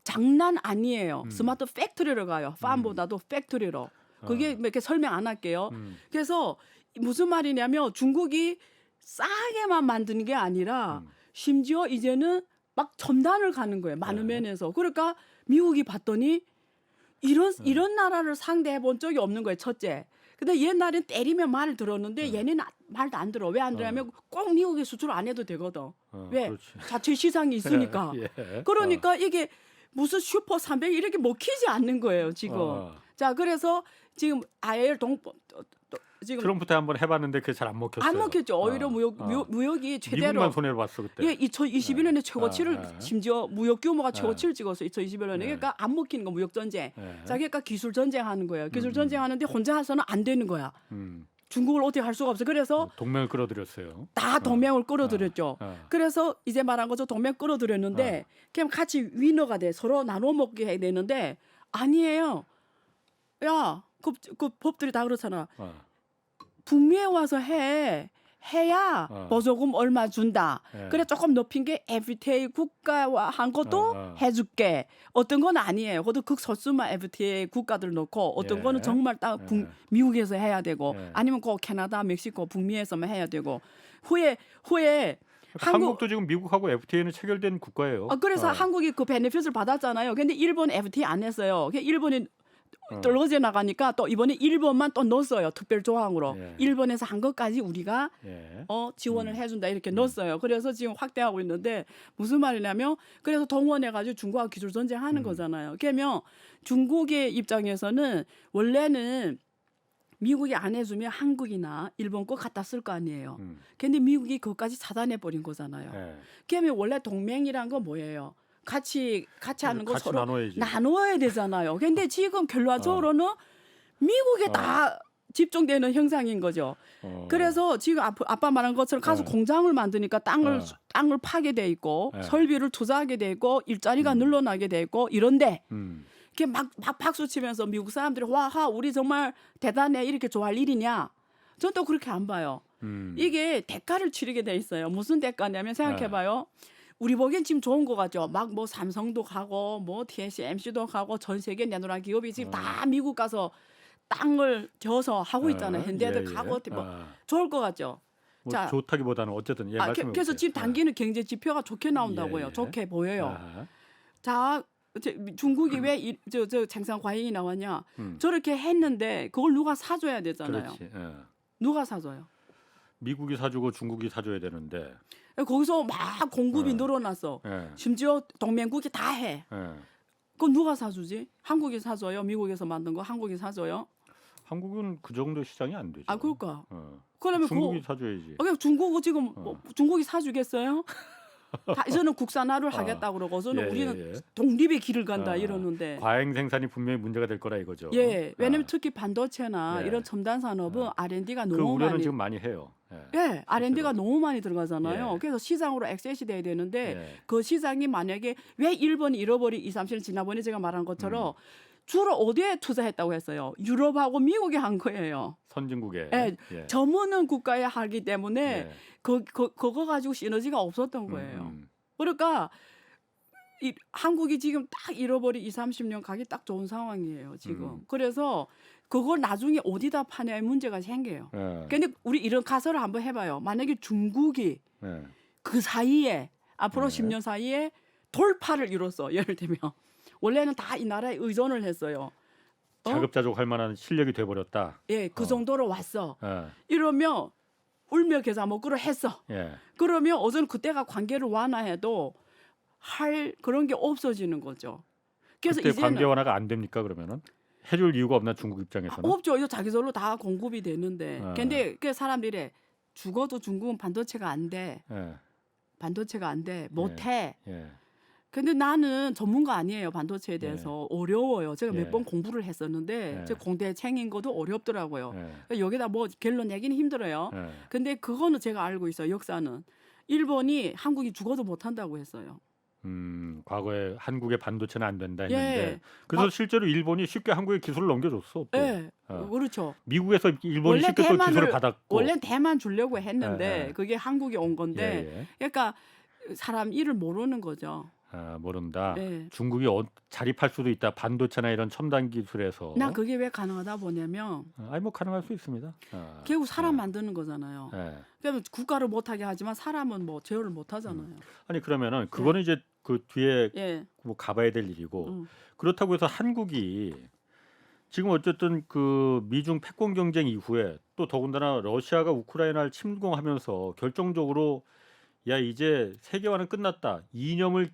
장난 아니에요. 스마트 팩토리로 가요. 팜보다도 팩토리로. 그게 이렇게 설명 안 할게요. 그래서 무슨 말이냐면 중국이 싸게만 만드는 게 아니라 심지어 이제는 막 첨단을 가는 거예요. 많은 면에서. 그러니까 미국이 봤더니 이런 나라를 상대해 본 적이 없는 거예요. 첫째. 근데 옛날엔 때리면 말을 들었는데 얘네는 말도 안 들어. 왜 안 들냐면 꼭 미국에 수출 안 해도 되거든. 왜? 그렇지. 자체 시장이 있으니까. 예. 그러니까 이게 무슨 슈퍼 300 이렇게 먹히지 않는 거예요. 지금. 자, 그래서 지금 아예 지금 트럼프 때 한번 해봤는데 그게 잘 안 먹혔어요. 안 먹혔죠. 오히려 무역이 최대로 미국만 손해를 봤어 그때. 예, 2021년에 최고치를 심지어 무역 규모가 최고치를 찍었어요. 2021년에. 네. 그러니까 안 먹히는 거 무역 전쟁. 네. 자, 그러니까 기술 전쟁 하는 거예요. 기술 전쟁 하는데 혼자 해서는 안 되는 거야. 음. 중국을 어떻게 할 수가 없어. 그래서 동맹을 끌어들였어요. 다 동맹을 끌어들였죠. 그래서 이제 말한 거죠. 동맹 끌어들였는데 그냥 같이 위너가 돼. 서로 나눠 먹게 해야 되는데 아니에요. 야, 그 법들이 다 그렇잖아. 북미에 와서 해야 보조금 얼마 준다. 그래 조금 높인 게 FTA 국가와 한 것도 해줄게. 어떤 건 아니에요. 그것도 극소수만 FTA 국가들 넣고 어떤 거는 정말 딱 미국에서 해야 되고 아니면 그 캐나다, 멕시코, 북미에서만 해야 되고 후에 한국도 지금 미국하고 FTA는 체결된 국가예요. 그래서 한국이 그 베네핏을 받았잖아요. 근데 일본 FTA 안 했어요. 일본이 떨어져 나가니까 또 이번에 일본만 또 넣었어요. 특별 조항으로. 일본에서 한 것까지 우리가 지원을 해준다 이렇게 넣었어요. 그래서 지금 확대하고 있는데 무슨 말이냐면 그래서 동원해가지고 중국하고 기술 전쟁하는 거잖아요. 그러면 중국의 입장에서는 원래는 미국이 안 해주면 한국이나 일본 거 갖다 쓸 거 아니에요. 근데 미국이 그것까지 차단해 버린 거잖아요. 그러면 원래 동맹이란 건 뭐예요? 같이 하는 거 같이 서로 나눠야지. 나눠야 되잖아요. 근데 지금 결과적으로는 미국에 다 집중되는 형상인 거죠. 그래서 지금 아빠 말한 것처럼 가서 공장을 만드니까 땅을 파게 돼 있고 설비를 투자하게 돼 있고 일자리가 늘어나게 돼 있고 이런데 이렇게 막 박수 치면서 미국 사람들이 와하 우리 정말 대단해 이렇게 좋아할 일이냐? 전 또 그렇게 안 봐요. 이게 대가를 치르게 돼 있어요. 무슨 대가냐면 생각해봐요. 우리 보기엔 지금 좋은 거 같죠. 막 뭐 삼성도 가고 뭐 TSMC도 가고 전 세계 내노란 기업이 지금 다 미국 가서 땅을 져서 하고 있잖아요. 현대들 가고 뭐 좋을 것 같죠. 뭐 자, 좋다기보다는 어쨌든 말씀해 그래서 보세요. 지금 당기는 경제 지표가 좋게 나온다고요. 좋게 보여요. 자, 중국이 왜 저 생산 과잉이 나왔냐? 저렇게 했는데 그걸 누가 사줘야 되잖아요. 그렇지. 누가 사줘요? 미국이 사주고 중국이 사줘야 되는데. 거기서 막 공급이 늘어났어. 심지어 동맹국이 다 해. 그건 누가 사주지? 한국이 사줘요? 미국에서 만든 거 한국이 사줘요? 한국은 그 정도 시장이 안 되죠. 그럴까? 그러면 중국이 사줘야지. 중국은 지금 중국이 사주겠어요? 저는 국산화를 어. 하겠다고 그러고서는 예, 우리는 예, 예. 독립의 길을 간다 아, 이러는데 과잉 생산이 분명히 문제가 될 거라 이거죠. 예, 왜냐면 아, 특히 반도체나 예. 이런 첨단 산업은 아. R&D가 그 너무 우려는 많이 지금 많이 해요. 예. 예, R&D가 실제로. 너무 많이 들어가잖아요. 예. 그래서 시장으로 액세스 돼야 되는데 예. 그 시장이 만약에 왜 일본이 잃어버린 2, 3년 지난번에 제가 말한 것처럼 음. 주로 어디에 투자했다고 했어요? 유럽하고 미국에 한 거예요. 선진국에. 예, 예. 저무는 국가에 하기 때문에 예. 그거 가지고 시너지가 없었던 거예요. 음. 그러니까 한국이 지금 딱 잃어버린 2, 30년 가기 딱 좋은 상황이에요, 지금. 그래서 그걸 나중에 어디다 파냐의 문제가 생겨요. 예. 근데 우리 이런 가설을 한번 해봐요. 만약에 중국이 예. 그 사이에 앞으로 네. 10년 사이에 돌파를 이뤘어. 예를 들면 원래는 다 이 나라에 의존을 했어요. 자급자족할 만한 실력이 돼버렸다. 예, 그 정도로 왔어. 예. 이러면 울며 겨자 먹기로 했어. 예. 그러면 어제는 그때가 관계를 완화해도 할 그런 게 없어지는 거죠. 그래서 그때 이제는 관계 완화가 안 됩니까 그러면은 해줄 이유가 없나 중국 입장에서는? 없죠. 이거 자기들로 다 공급이 되는데. 아. 근데 그 사람들이 죽어도 중국은 반도체가 안 돼. 예. 반도체가 안 돼. 못 해. 예. 근데 나는 전문가 아니에요. 반도체에 대해서. 어려워요. 제가 예. 몇 번 공부를 했었는데 예. 제 공대생인 것도 어렵더라고요. 예. 여기다 뭐 결론 내기는 힘들어요. 예. 근데 그거는 제가 알고 있어요. 역사는. 일본이 한국이 죽어도 못 한다고 했어요. 과거에 한국의 반도체는 안 된다 예. 했는데 그래서 실제로 일본이 쉽게 한국의 기술을 넘겨줬어. 또. 예. 어. 그렇죠. 미국에서 일본이 원래 쉽게 또 기술을 받았고. 원래 대만 주려고 했는데 예, 예. 그게 한국에 온 건데 예, 예. 그러니까 사람 일을 모르는 거죠. 아, 모른다. 예. 중국이 자립할 수도 있다. 반도체나 이런 첨단 기술에서. 나 그게 왜 가능하다 보냐면 아니 뭐 가능할 수 있습니다. 아, 결국 사람 예. 만드는 거잖아요. 예. 그러면 국가를 못하게 하지만 사람은 뭐 제어를 못하잖아요. 아니 그러면은 그거는 이제 그 뒤에 예. 뭐 가봐야 될 일이고 음. 그렇다고 해서 한국이 지금 어쨌든 그 미중 패권 경쟁 이후에 또 더군다나 러시아가 우크라이나를 침공하면서 결정적으로 야 이제 세계화는 끝났다. 이념을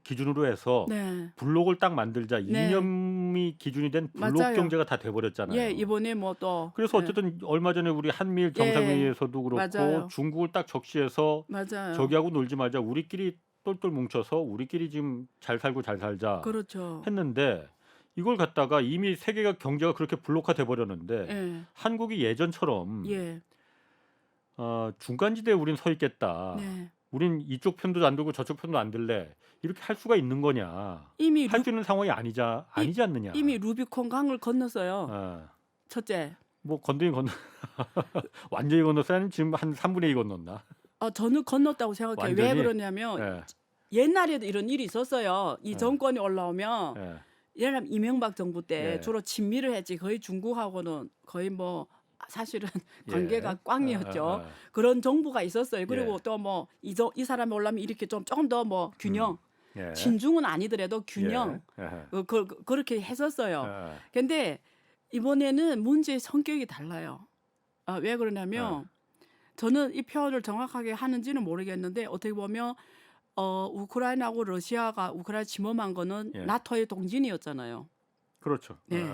기준으로 해서 네. 블록을 딱 만들자. 네. 이념이 기준이 된 블록 맞아요. 경제가 다 돼버렸잖아요. 예, 이번에 뭐 또 그래서 예. 어쨌든 얼마 전에 우리 한미일 정상회의에서도 그렇고 맞아요. 중국을 딱 적시해서 맞아요. 저기하고 놀지 말자. 우리끼리 똘똘 뭉쳐서 우리끼리 지금 잘 살고 잘 살자 그렇죠. 했는데 이걸 갖다가 이미 세계가 경제가 그렇게 블록화 돼버렸는데 예. 한국이 예전처럼 예. 중간지대에 우린 서 있겠다. 네. 우린 이쪽 편도 안 들고 저쪽 편도 안 들래. 이렇게 할 수가 있는 거냐? 이미 할 수 있는 상황이 아니지 않느냐? 이미 루비콘 강을 건넜어요. 어, 첫째. 뭐 건드린 건너 완전히 건넜어요? 아니면 지금 한 3분의 2 건넜나? 저는 건넜다고 생각해요. 왜 완전히? 그러냐면 예, 옛날에도 이런 일이 있었어요. 이 예. 정권이 올라오면 예, 예를 들면 이명박 정부 때 예. 주로 친미를 했지. 거의 중국하고는 거의 뭐 사실은 예. 관계가 꽝이었죠. 어, 어, 어. 그런 정부가 있었어요. 그리고 예. 또 뭐 이 사람이 올라면 이렇게 조금 더 뭐 균형, 예. 친중은 아니더라도 균형 예. 예. 그렇게 했었어요. 예. 근데 이번에는 문제의 성격이 달라요. 왜 그러냐면 저는 이 표현을 정확하게 하는지는 모르겠는데 어떻게 보면 우크라이나하고 러시아가 우크라이나 침범한 거는 예. 나토의 동진이었잖아요. 그렇죠. 네.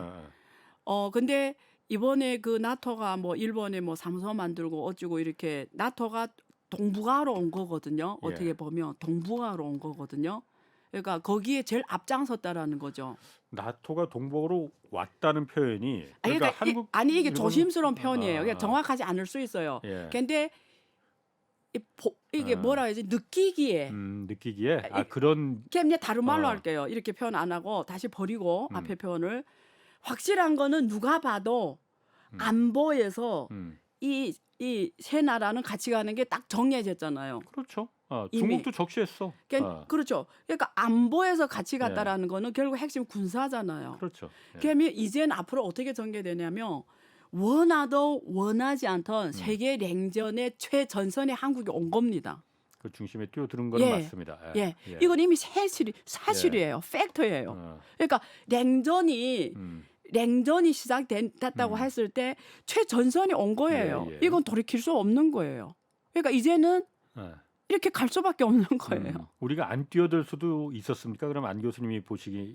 근데 이번에 그 나토가 뭐 일본에 뭐 사무소 만들고 어쩌고 이렇게 나토가 동북아로 온 거거든요. 예. 어떻게 보면 동북아로 온 거거든요. 그러니까 거기에 제일 앞장섰다라는 거죠. 나토가 동북으로 왔다는 표현이 그러니까 한국 이게 일본- 조심스러운 표현이에요. 아. 그러니까 정확하지 않을 수 있어요. 예. 근데 이게 아. 뭐라 해야지 느끼기에 느끼기에 이- 그런 그냥 다른 말로 어. 할게요. 이렇게 표현 안 하고 다시 버리고 음. 앞에 표현을 확실한 거는 누가 봐도 안보에서 음. 이 세 나라는 같이 가는 게 딱 정해졌잖아요. 그렇죠. 이미. 중국도 적시했어. 그렇죠. 그러니까 안보에서 같이 갔다라는 거는 결국 핵심 군사잖아요. 그렇죠. 예. 그러면 이제는 앞으로 어떻게 전개되냐면 원하도 원하지 않던 세계 냉전의 최전선에 한국이 온 겁니다. 그 중심에 뛰어드는 건 예. 맞습니다. 예. 이건 이미 사실이에요. 팩트예요. 그러니까 냉전이 시작됐다고 했을 때 최전선이 온 거예요. 예, 예. 이건 돌이킬 수 없는 거예요. 그러니까 이제는 이렇게 갈 수밖에 없는 거예요. 우리가 안 뛰어들 수도 있었습니까? 그럼 안 교수님이 보시기에?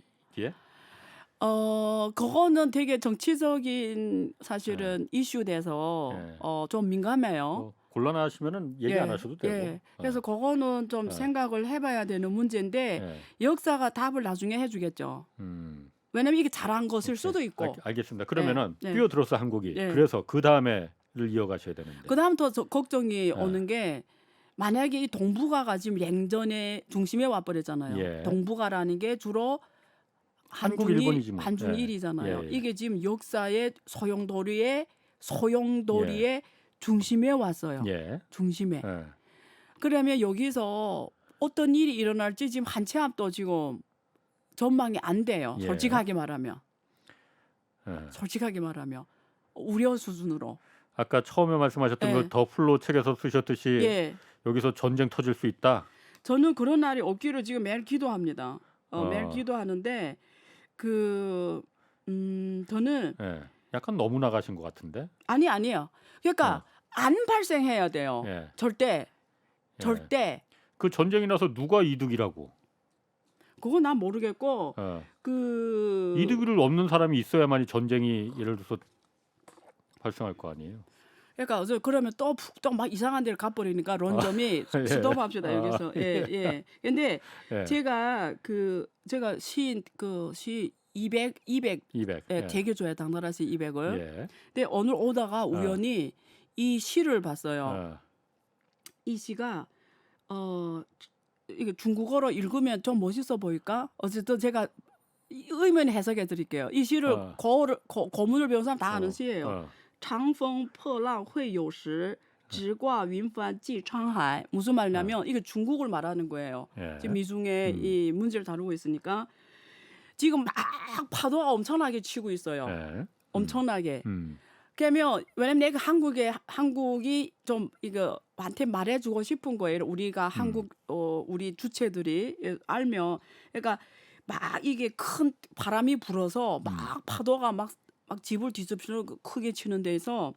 그거는 되게 정치적인 사실은 이슈 돼서 예. 좀 민감해요. 곤란하시면은 얘기 안 하셔도 되고. 예. 그래서 그거는 좀 생각을 해봐야 되는 문제인데 역사가 답을 나중에 해주겠죠. 왜냐면 이게 잘한 것일 수도 있고. 알겠습니다. 그러면은 네. 뛰어들어서 한국이. 네. 그래서 그 다음에를 이어가셔야 되는데. 그 다음부터 걱정이 오는 게 만약에 이 동북아가 지금 냉전의 중심에 와버렸잖아요. 예. 동북아라는 게 주로 한국, 일본이지 뭐. 한중일이잖아요. 예. 이게 지금 역사의 소용돌이의 중심에 왔어요. 예. 중심에. 예. 그러면 여기서 어떤 일이 일어날지 지금 한 치 앞도 지금 전망이 안 돼요. 예. 솔직하게 말하면. 예. 솔직하게 말하면. 우려 수준으로. 아까 처음에 말씀하셨던 예. 그 더 플로 책에서 쓰셨듯이 예. 여기서 전쟁 터질 수 있다. 저는 그런 날이 없기를 지금 매일 기도합니다. 매일 기도하는데 저는 예. 약간 너무 나가신 것 같은데. 아니에요. 그러니까 안 발생해야 돼요. 예. 절대. 그 전쟁이 나서 누가 이득이라고? 그건 난 모르겠고 이득을 얻는 사람이 있어야만이 전쟁이 예를 들어서 발생할 거 아니에요. 그러니까 그러면 또 막 이상한 데를 가버리니까 론점이 예. 스톱합시다 여기서. 예. 근데 예. 제가 시 200 예. 대교조에 당나라시 200을. 예. 근데 오늘 오다가 우연히 이 시를 봤어요. 이 시가 이게 중국어로 읽으면 좀 멋있어 보일까? 어쨌든 제가 의면 해석해 드릴게요. 이 시를 고문을 배운 사람 다 아는 시예요. 长风破浪会有时直挂云帆济沧海. 무슨 말이냐면 이게 중국을 말하는 거예요. 예. 지금 미중에 이 문제를 다루고 있으니까 지금 막 파도가 엄청나게 치고 있어요. 예. 엄청나게. 그러면 왜냐면 내가 한국이 좀 이거 한테 말해주고 싶은 거예요. 우리가 우리 주체들이 알면 그러니까 막 이게 큰 바람이 불어서 막 파도가 막 집을 뒤집히는 크게 치는 데서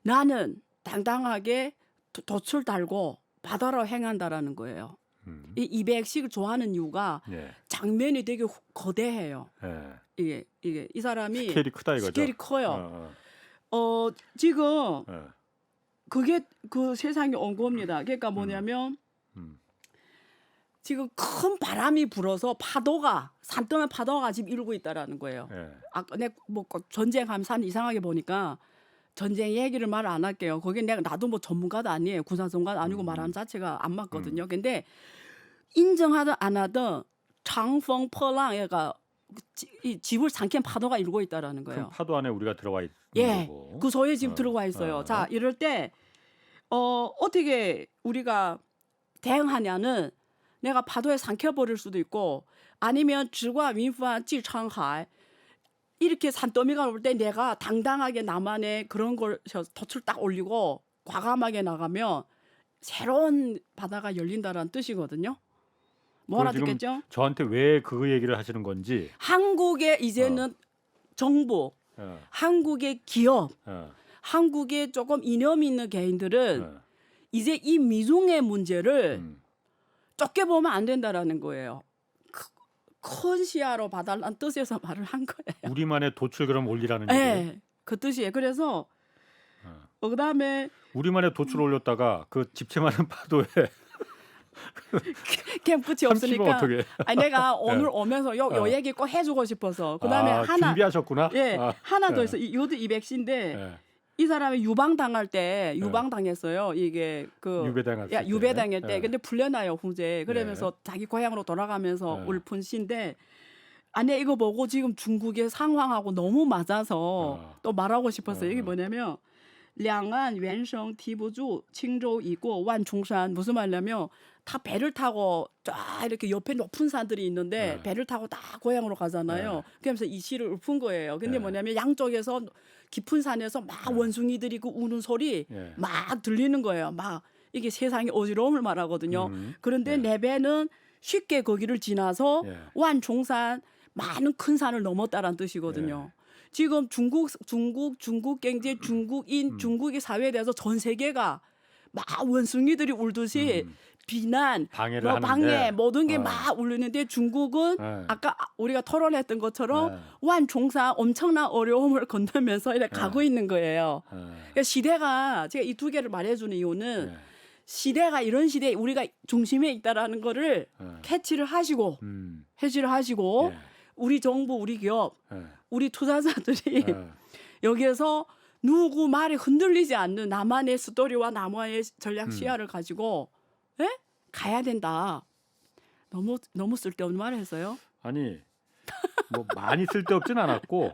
나는 당당하게 돛을 달고 바다로 행한다라는 거예요. 이 200씩을 좋아하는 이유가 장면이 되게 거대해요. 이게 이 사람이 스케일이 크다 이거죠. 스케일이 커요. 지금 그게 그 세상에 온 겁니다. 그러니까 뭐냐면 지금 큰 바람이 불어서 산더미 파도가 지금 일고 있다라는 거예요. 아까 내가 뭐 전쟁하면 산 이상하게 보니까 전쟁 얘기를 말 안 할게요. 거기 나도 뭐 전문가도 아니에요. 군사전문가도 아니고 말하는 자체가 안 맞거든요. 근데 인정하든 안 하든 장풍 퍼랑 얘가 이 집을 삼킨 파도가 일고 있다라는 거예요. 그럼 파도 안에 우리가 들어와 있는 거고. 그 소에 지금 들어와 있어요. 자, 이럴 때 어떻게 우리가 대응하냐는 내가 파도에 삼켜버릴 수도 있고 아니면 지과 윈파 지창하이 이렇게 산더미가 올 때 내가 당당하게 나만의 그런 걸 덫을 딱 올리고 과감하게 나가면 새로운 바다가 열린다라는 뜻이거든요. 뭐 알아듣겠죠? 저한테 왜 그 얘기를 하시는 건지. 한국의 이제는 정부, 한국의 기업, 한국의 조금 이념 있는 개인들은 이제 이 미중의 문제를 좁게 보면 안 된다라는 거예요. 큰 시야로 봐달라는 뜻에서 말을 한 거예요. 우리만의 돛을 그럼 올리라는 얘기예요? 네, 그 뜻이에요. 그래서 그다음에 우리만의 돛을 올렸다가 그 집채 많은 파도에 캠프치 없으니까 아니, 내가 오늘 오면서 요 얘기 꼭 해주고 싶어서 그다음에 하나 준비하셨구나. 하나 더 있어. 이것도 200시인데 이 사람이 유방당할 때 유방당했어요. 이게 유배당할 때. 근데 풀려나요 후제. 그러면서 자기 고향으로 돌아가면서 울픈 시인데 아니 이거 보고 지금 중국의 상황하고 너무 맞아서 또 말하고 싶었어요. 이게 뭐냐면 两岸猿声啼不住轻舟已过万重山. 무슨 말이냐면 다 배를 타고 쫙 이렇게 옆에 높은 산들이 있는데 배를 타고 딱 고향으로 가잖아요. 그러면서 이 시를 읊은 거예요. 근데 뭐냐면 양쪽에서 깊은 산에서 막 원숭이들이 그 우는 소리 막 들리는 거예요. 막 이게 세상의 어지러움을 말하거든요. 그런데 내 배는 쉽게 거기를 지나서 완종산 많은 큰 산을 넘었다라는 뜻이거든요. 지금 중국 경제, 중국인, 중국의 사회에 대해서 전 세계가 막 원숭이들이 울듯이 비난, 방해를 뭐 하는데 방해 모든 게 어. 막 울리는데 중국은 네. 아까 우리가 토론했던 것처럼 네. 완종사 엄청난 어려움을 건너면서 이렇게 네. 가고 있는 거예요. 네. 그러니까 시대가 제가 이 두 개를 말해주는 이유는 네. 시대가 이런 시대에 우리가 중심에 있다라는 거를 네. 캐치를 하시고 해지를 하시고 예. 우리 정부, 우리 기업, 예. 우리 투자자들이 예. 여기에서 누구 말에 흔들리지 않는 나만의 스토리와 나만의 전략 시야를 가지고 예? 가야 된다. 너무 쓸데없는 말을 했어요. 아니 뭐 많이 쓸데없진 않았고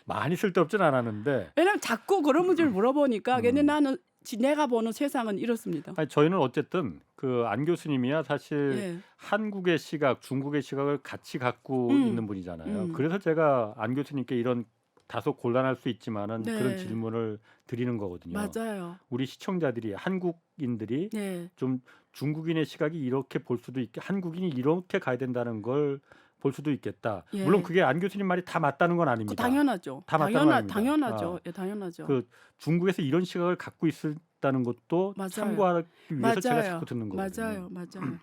많이 쓸데없진 않았는데 왜냐면 자꾸 그런 문제를 물어보니까 근데 나는 내가 보는 세상은 이렇습니다. 아니, 저희는 어쨌든 그 안 교수님이야 사실 예. 한국의 시각, 중국의 시각을 같이 갖고 있는 분이잖아요. 그래서 제가 안 교수님께 이런 다소 곤란할 수 있지만은 네. 그런 질문을 드리는 거거든요. 맞아요. 우리 시청자들이 한국인들이 네. 좀 중국인의 시각이 이렇게 볼 수도 있게 한국인이 이렇게 가야 된다는 걸 볼 수도 있겠다. 예. 물론 그게 안 교수님 말이 다 맞다는 건 아닙니다. 당연하죠. 다 맞다는 건 아닙니다. 당연하죠. 아. 예, 당연하죠. 그 중국에서 이런 시각을 갖고 있다는 것도 맞아요. 참고하기 위해서 제가 맞아요. 자꾸 듣는 거거든요. 맞아요.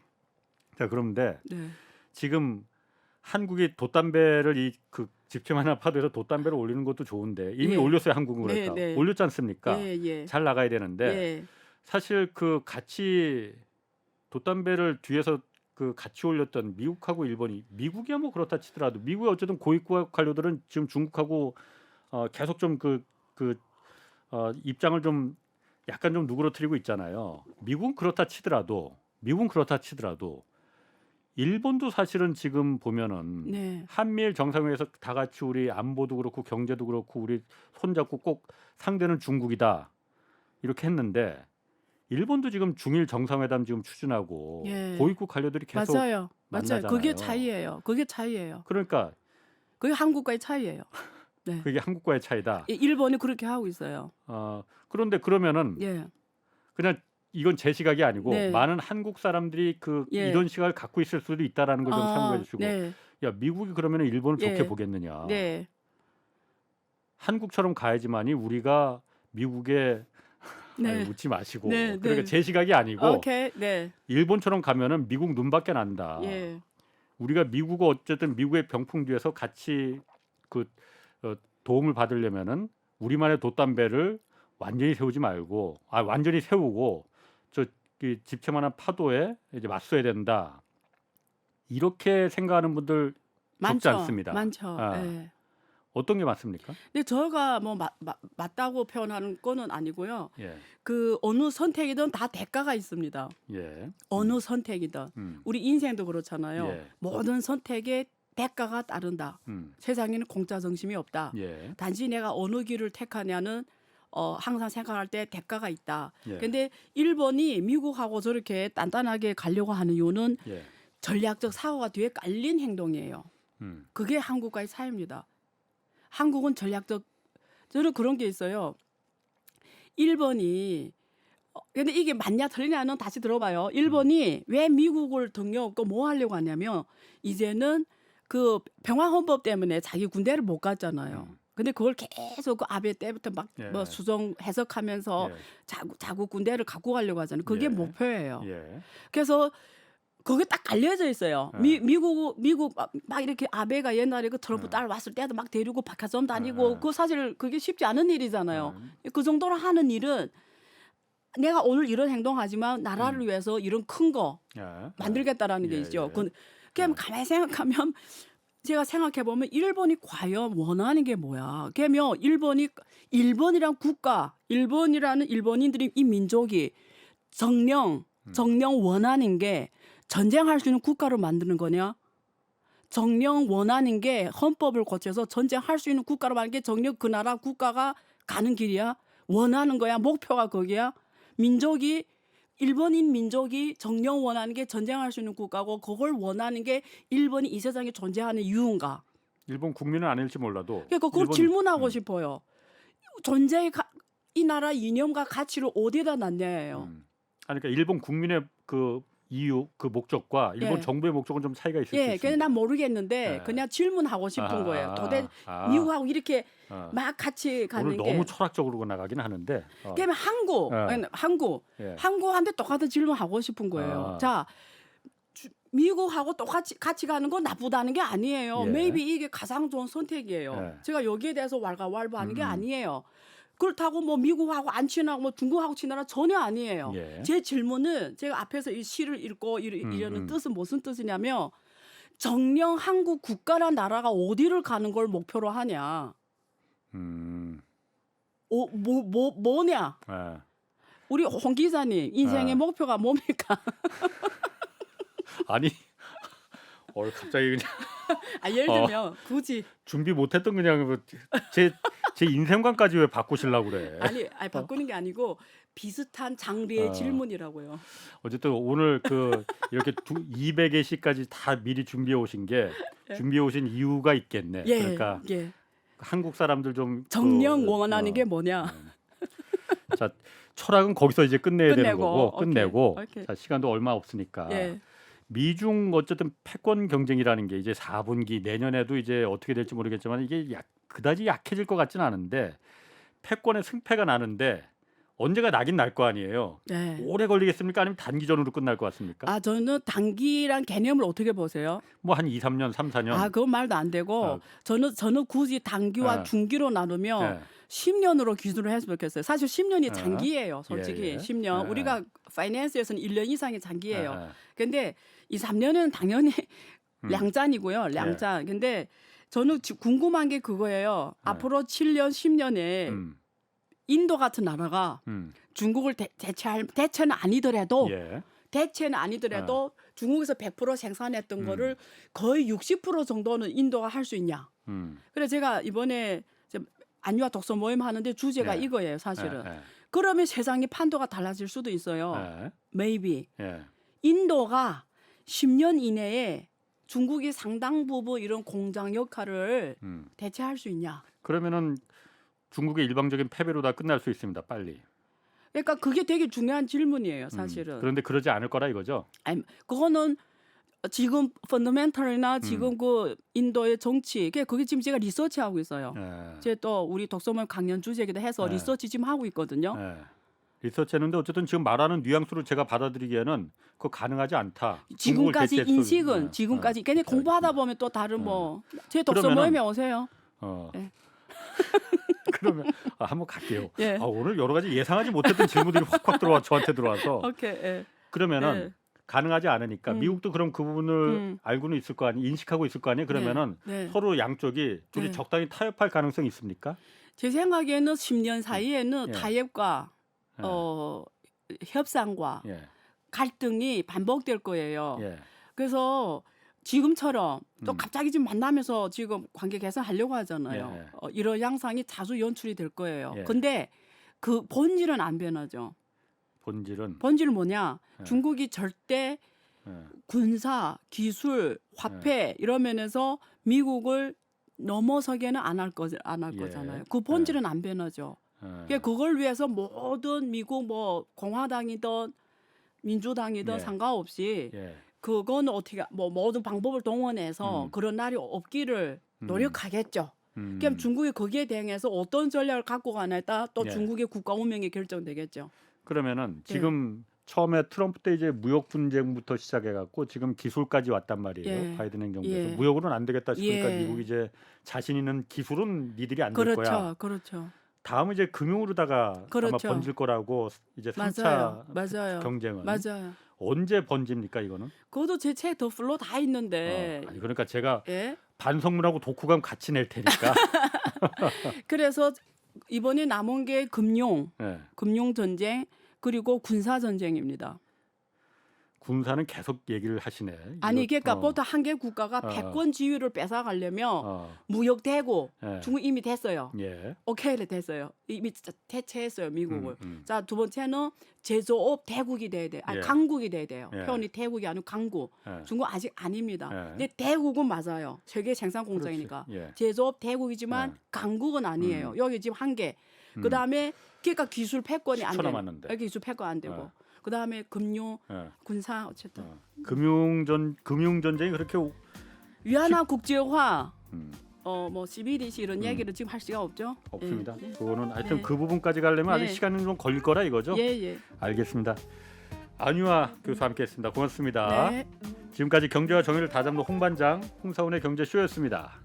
자, 그런데 네. 지금 한국이 돛담배를 이 그 집중 하나 파도에서 돛담배를 올리는 것도 좋은데 이미 예. 올렸어요. 한국은 네, 그러니까 네. 올렸지 않습니까? 예, 예. 잘 나가야 되는데 예. 사실 그 같이 돛담배를 뒤에서 그 같이 올렸던 미국하고 일본이 미국이야 뭐 그렇다 치더라도 미국의 어쨌든 고위급 관료들은 지금 중국하고 계속 좀 입장을 좀 약간 좀 누그러뜨리고 있잖아요. 미국은 그렇다 치더라도 일본도 사실은 지금 보면은 네. 한미일 정상회의에서 다 같이 우리 안보도 그렇고 경제도 그렇고 우리 손잡고 꼭 상대는 중국이다 이렇게 했는데 일본도 지금 중일 정상회담 지금 추진하고 예. 고위급 관료들이 계속 맞아요. 만나잖아요. 그게 차이예요. 그러니까 그게 한국과의 차이예요. 네. 그게 한국과의 차이다. 일본이 그렇게 하고 있어요. 그런데 그러면은 예. 그냥 이건 제 시각이 아니고 네. 많은 한국 사람들이 예. 이런 시각을 갖고 있을 수도 있다라는 걸 좀 참고해 주시고 네. 야 미국이 그러면 일본을 예. 좋게 보겠느냐. 네. 한국처럼 가야지만이 우리가 미국에 네. 웃지 마시고 네, 그러니까 네. 제 시각이 아니고 오케이. 네. 일본처럼 가면은 미국 눈밖에 난다. 예. 우리가 미국은 어쨌든 미국의 병풍 뒤에서 같이 도움을 받으려면은 우리만의 돛담배를 완전히 세우지 말고 완전히 세우고 집채만한 파도에 이제 맞서야 된다. 이렇게 생각하는 분들 적지 않습니다. 많죠. 예. 어떤 게 맞습니까? 근데 저가 뭐 맞다고 표현하는 거는 아니고요. 예. 그 어느 선택이든 다 대가가 있습니다. 예. 어느 선택이든 우리 인생도 그렇잖아요. 예. 모든 선택에 대가가 따른다. 세상에는 공짜 정신이 없다. 예. 단지 내가 어느 길을 택하냐는 항상 생각할 때 대가가 있다. 예. 근데 일본이 미국하고 저렇게 단단하게 가려고 하는 이유는 예. 전략적 사고가 뒤에 깔린 행동이에요. 그게 한국과의 차이입니다. 한국은 전략적 저는 그런 게 있어요. 일본이 근데 이게 맞냐 틀리냐는 다시 들어봐요. 일본이 왜 미국을 등려업고 뭐 하려고 하냐면 이제는 그 평화헌법 때문에 자기 군대를 못 갔잖아요. 근데 그걸 계속 그 아베 때부터 막 뭐 예. 수정 해석하면서 예. 자꾸 군대를 갖고 가려고 하잖아요. 그게 예. 목표예요. 예. 그래서 그게 딱 갈려져 있어요. 예. 미국 막 이렇게 아베가 옛날에 그 트럼프 예. 딸 왔을 때도 막 데리고 백화점 다니고 예. 그 사실 그게 쉽지 않은 일이잖아요. 그 정도로 하는 일은 내가 오늘 이런 행동하지만 나라를 위해서 이런 큰 거 예. 만들겠다라는 게 예. 있죠. 예. 그냥 가만히 생각하면 제가 생각해 보면 일본이 과연 원하는 게 뭐야? 그러면 일본이란 국가, 일본이라는 일본인들이 이 민족이 정령 원하는 게 전쟁할 수 있는 국가를 만드는 거냐? 정령 원하는 게 헌법을 고쳐서 전쟁할 수 있는 국가로 만드는 게 정령 그 나라 국가가 가는 길이야? 원하는 거야? 목표가 거기야? 일본인 민족이 정령 원하는 게 전쟁할 수 있는 국가고 그걸 원하는 게 일본이 이 세상에 존재하는 이유인가? 일본 국민은 아닐지 몰라도 그러니까 그걸 질문하고 싶어요. 이 나라 이념과 가치를 어디에다 놨냐예요. 그러니까 일본 국민의 그 이유 그 목적과 일본 예. 정부의 목적은 좀 차이가 있을 수 예, 있습니다. 그냥 난 모르겠는데 예. 그냥 질문하고 싶은 거예요. 도대체 아, 미국하고 이렇게 아. 막 같이 가는 오늘 게. 너무 철학적으로 나가긴 하는데. 그러면 한국, 예. 한국, 한국한테 똑같은 질문하고 싶은 거예요. 아. 자, 미국하고 똑같이 같이 가는 건 나쁘다는 게 아니에요. 예. maybe 이게 가장 좋은 선택이에요. 예. 제가 여기에 대해서 왈가왈부하는 게 음. 아니에요. 그렇다고 뭐 미국하고 안 친하고 뭐 중국하고 친하나 전혀 아니에요. 예. 제 질문은 제가 앞에서 이 시를 읽고 이러는 뜻은 무슨 뜻이냐면 정령 한국 국가란 나라가 어디를 가는 걸 목표로 하냐. 뭐냐. 예. 우리 홍 기자님 인생의 목표가 뭡니까? 아니 갑자기 그냥 예를 들면 굳이 준비 못했던 그냥 제 인생관까지 왜 바꾸시려고 그래. 아니 바꾸는 게 아니고 비슷한 장르의 질문이라고요. 어쨌든 오늘 이렇게 200의 시까지 다 미리 준비해 오신 게 준비해 오신 이유가 있겠네. 예, 그러니까 예. 한국 사람들 좀 정령 원하는 게 뭐냐? 자, 철학은 거기서 이제 끝내야 되는 끝내고, 거고 오케이, 끝내고 오케이. 자, 시간도 얼마 없으니까 예. 미중 어쨌든 패권 경쟁이라는 게 이제 4분기 내년에도 이제 어떻게 될지 모르겠지만 이게 그다지 약해질 것 같지는 않은데 패권의 승패가 나는데 언제가 나긴 날 거 아니에요. 네. 오래 걸리겠습니까? 아니면 단기전으로 끝날 것 같습니까? 저는 단기란 개념을 어떻게 보세요? 뭐 한 2, 3년, 3, 4년. 그건 말도 안 되고 저는 굳이 단기와 중기로 나누면 10년으로 기준을 했으면 좋겠어요. 사실 10년이 장기예요. 솔직히 예, 예. 10년. 예. 우리가 파이낸스에서는 1년 이상이 장기예요. 근데 2, 3년은 당연히 량짠이고요. 량짠. 근데 저는 궁금한 게 그거예요. 앞으로 7년, 10년에 인도 같은 나라가 중국을 대체는 아니더라도 중국에서 100% 생산했던 거를 거의 60% 정도는 인도가 할 수 있냐. 그래서 제가 이번에 안유아 독서 모임 하는데 주제가 이거예요, 사실은. 그러면 세상의 판도가 달라질 수도 있어요. Maybe. 인도가 10년 이내에 중국이 상당 부분 이런 공장 역할을 대체할 수 있냐. 그러면은 중국의 일방적인 패배로 다 끝날 수 있습니다. 빨리. 그러니까 그게 되게 중요한 질문이에요, 사실은. 그런데 그러지 않을 거라 이거죠. 아니, 그거는 지금 펀더멘털이나 지금 그 인도의 정치, 그게 지금 제가 리서치하고 있어요. 제가 또 우리 독서모임 강연 주제기도 해서 리서치 지금 하고 있거든요. 리서치했는데 어쨌든 지금 말하는 뉘앙스로 제가 받아들이기에는 그거 가능하지 않다. 지금까지 인식은 지금까지 괜히 공부하다 보면 또 다른 제 독서 모임에 오세요. 네. 그러면 한번 갈게요. 예. 오늘 여러 가지 예상하지 못했던 질문들이 확 들어와 저한테 들어와서. 오케이. 예. 그러면은 가능하지 않으니까 미국도 그럼 그 부분을 알고는 있을 거 아니에요. 인식하고 있을 거 아니에요. 그러면은 서로 양쪽이 둘이 적당히 타협할 가능성이 있습니까? 제 생각에는 10년 사이에는 타협과 협상과 갈등이 반복될 거예요. 그래서 지금처럼 또 갑자기 지금 만나면서 지금 관계 개선하려고 하잖아요. 이런 양상이 자주 연출이 될 거예요. 근데 그 본질은 안 변하죠. 본질은 뭐냐? 중국이 절대 군사, 기술, 화폐 이런 면에서 미국을 넘어서게는 안 할 거잖아요. 그 본질은 안 변하죠. 그러니까 그걸 위해서 모든 미국 공화당이든 민주당이든 상관없이 그건 어떻게 모든 방법을 동원해서 그런 날이 없기를 노력하겠죠. 그럼 중국이 거기에 대응해서 어떤 전략을 갖고 가냐에 따라 또 중국의 국가 운명이 결정되겠죠. 그러면은 지금 처음에 트럼프 때 이제 무역 분쟁부터 시작해갖고 지금 기술까지 왔단 말이에요. 바이든 행정부에서 무역으로는 안 되겠다 싶으니까 미국이 이제 자신 있는 기술은 니들이 안 될 거야. 그렇죠. 다음은 이제 금융으로다가 아마 번질 거라고 이제 3차 맞아요. 경쟁은 맞아요. 언제 번집니까 이거는? 그것도 제 책 더 플로 다 있는데. 아니 그러니까 제가 반성문하고 독후감 같이 낼 테니까. 그래서 이번에 남은 게 금융 전쟁 그리고 군사 전쟁입니다. 군사는 계속 얘기를 하시네. 아니 그러니까 보통 한 개 국가가 패권 지위를 뺏어가려면 무역 대고 중국 이미 됐어요. 오케이 됐어요. 이미 대체했어요 미국을. 자, 두 번째는 제조업 대국이 돼야 돼. 강국이 돼야 돼요. 표현이 대국이 아니고 강국. 중국 아직 아닙니다. 근데 대국은 맞아요. 세계 생산 공장이니까. 제조업 대국이지만 강국은 아니에요. 여기 지금 한 개. 그다음에 그러니까 기술 패권이 안 돼요. 기술 패권 안 되고. 그다음에 금융, 예. 군사 어쨌든 금융 전쟁이 그렇게 위안화 국제화 음, 뭐 시비리시 이런 얘기를 지금 할 수가 없죠. 없습니다. 예, 그거는 하여튼 네. 그 부분까지 가려면 아직 네. 시간은 좀 걸릴 거라 이거죠. 예. 알겠습니다. 안유아 교수와 함께했습니다. 고맙습니다. 네. 지금까지 경제와 정의를 다잡는 홍반장 홍사원의 경제쇼였습니다.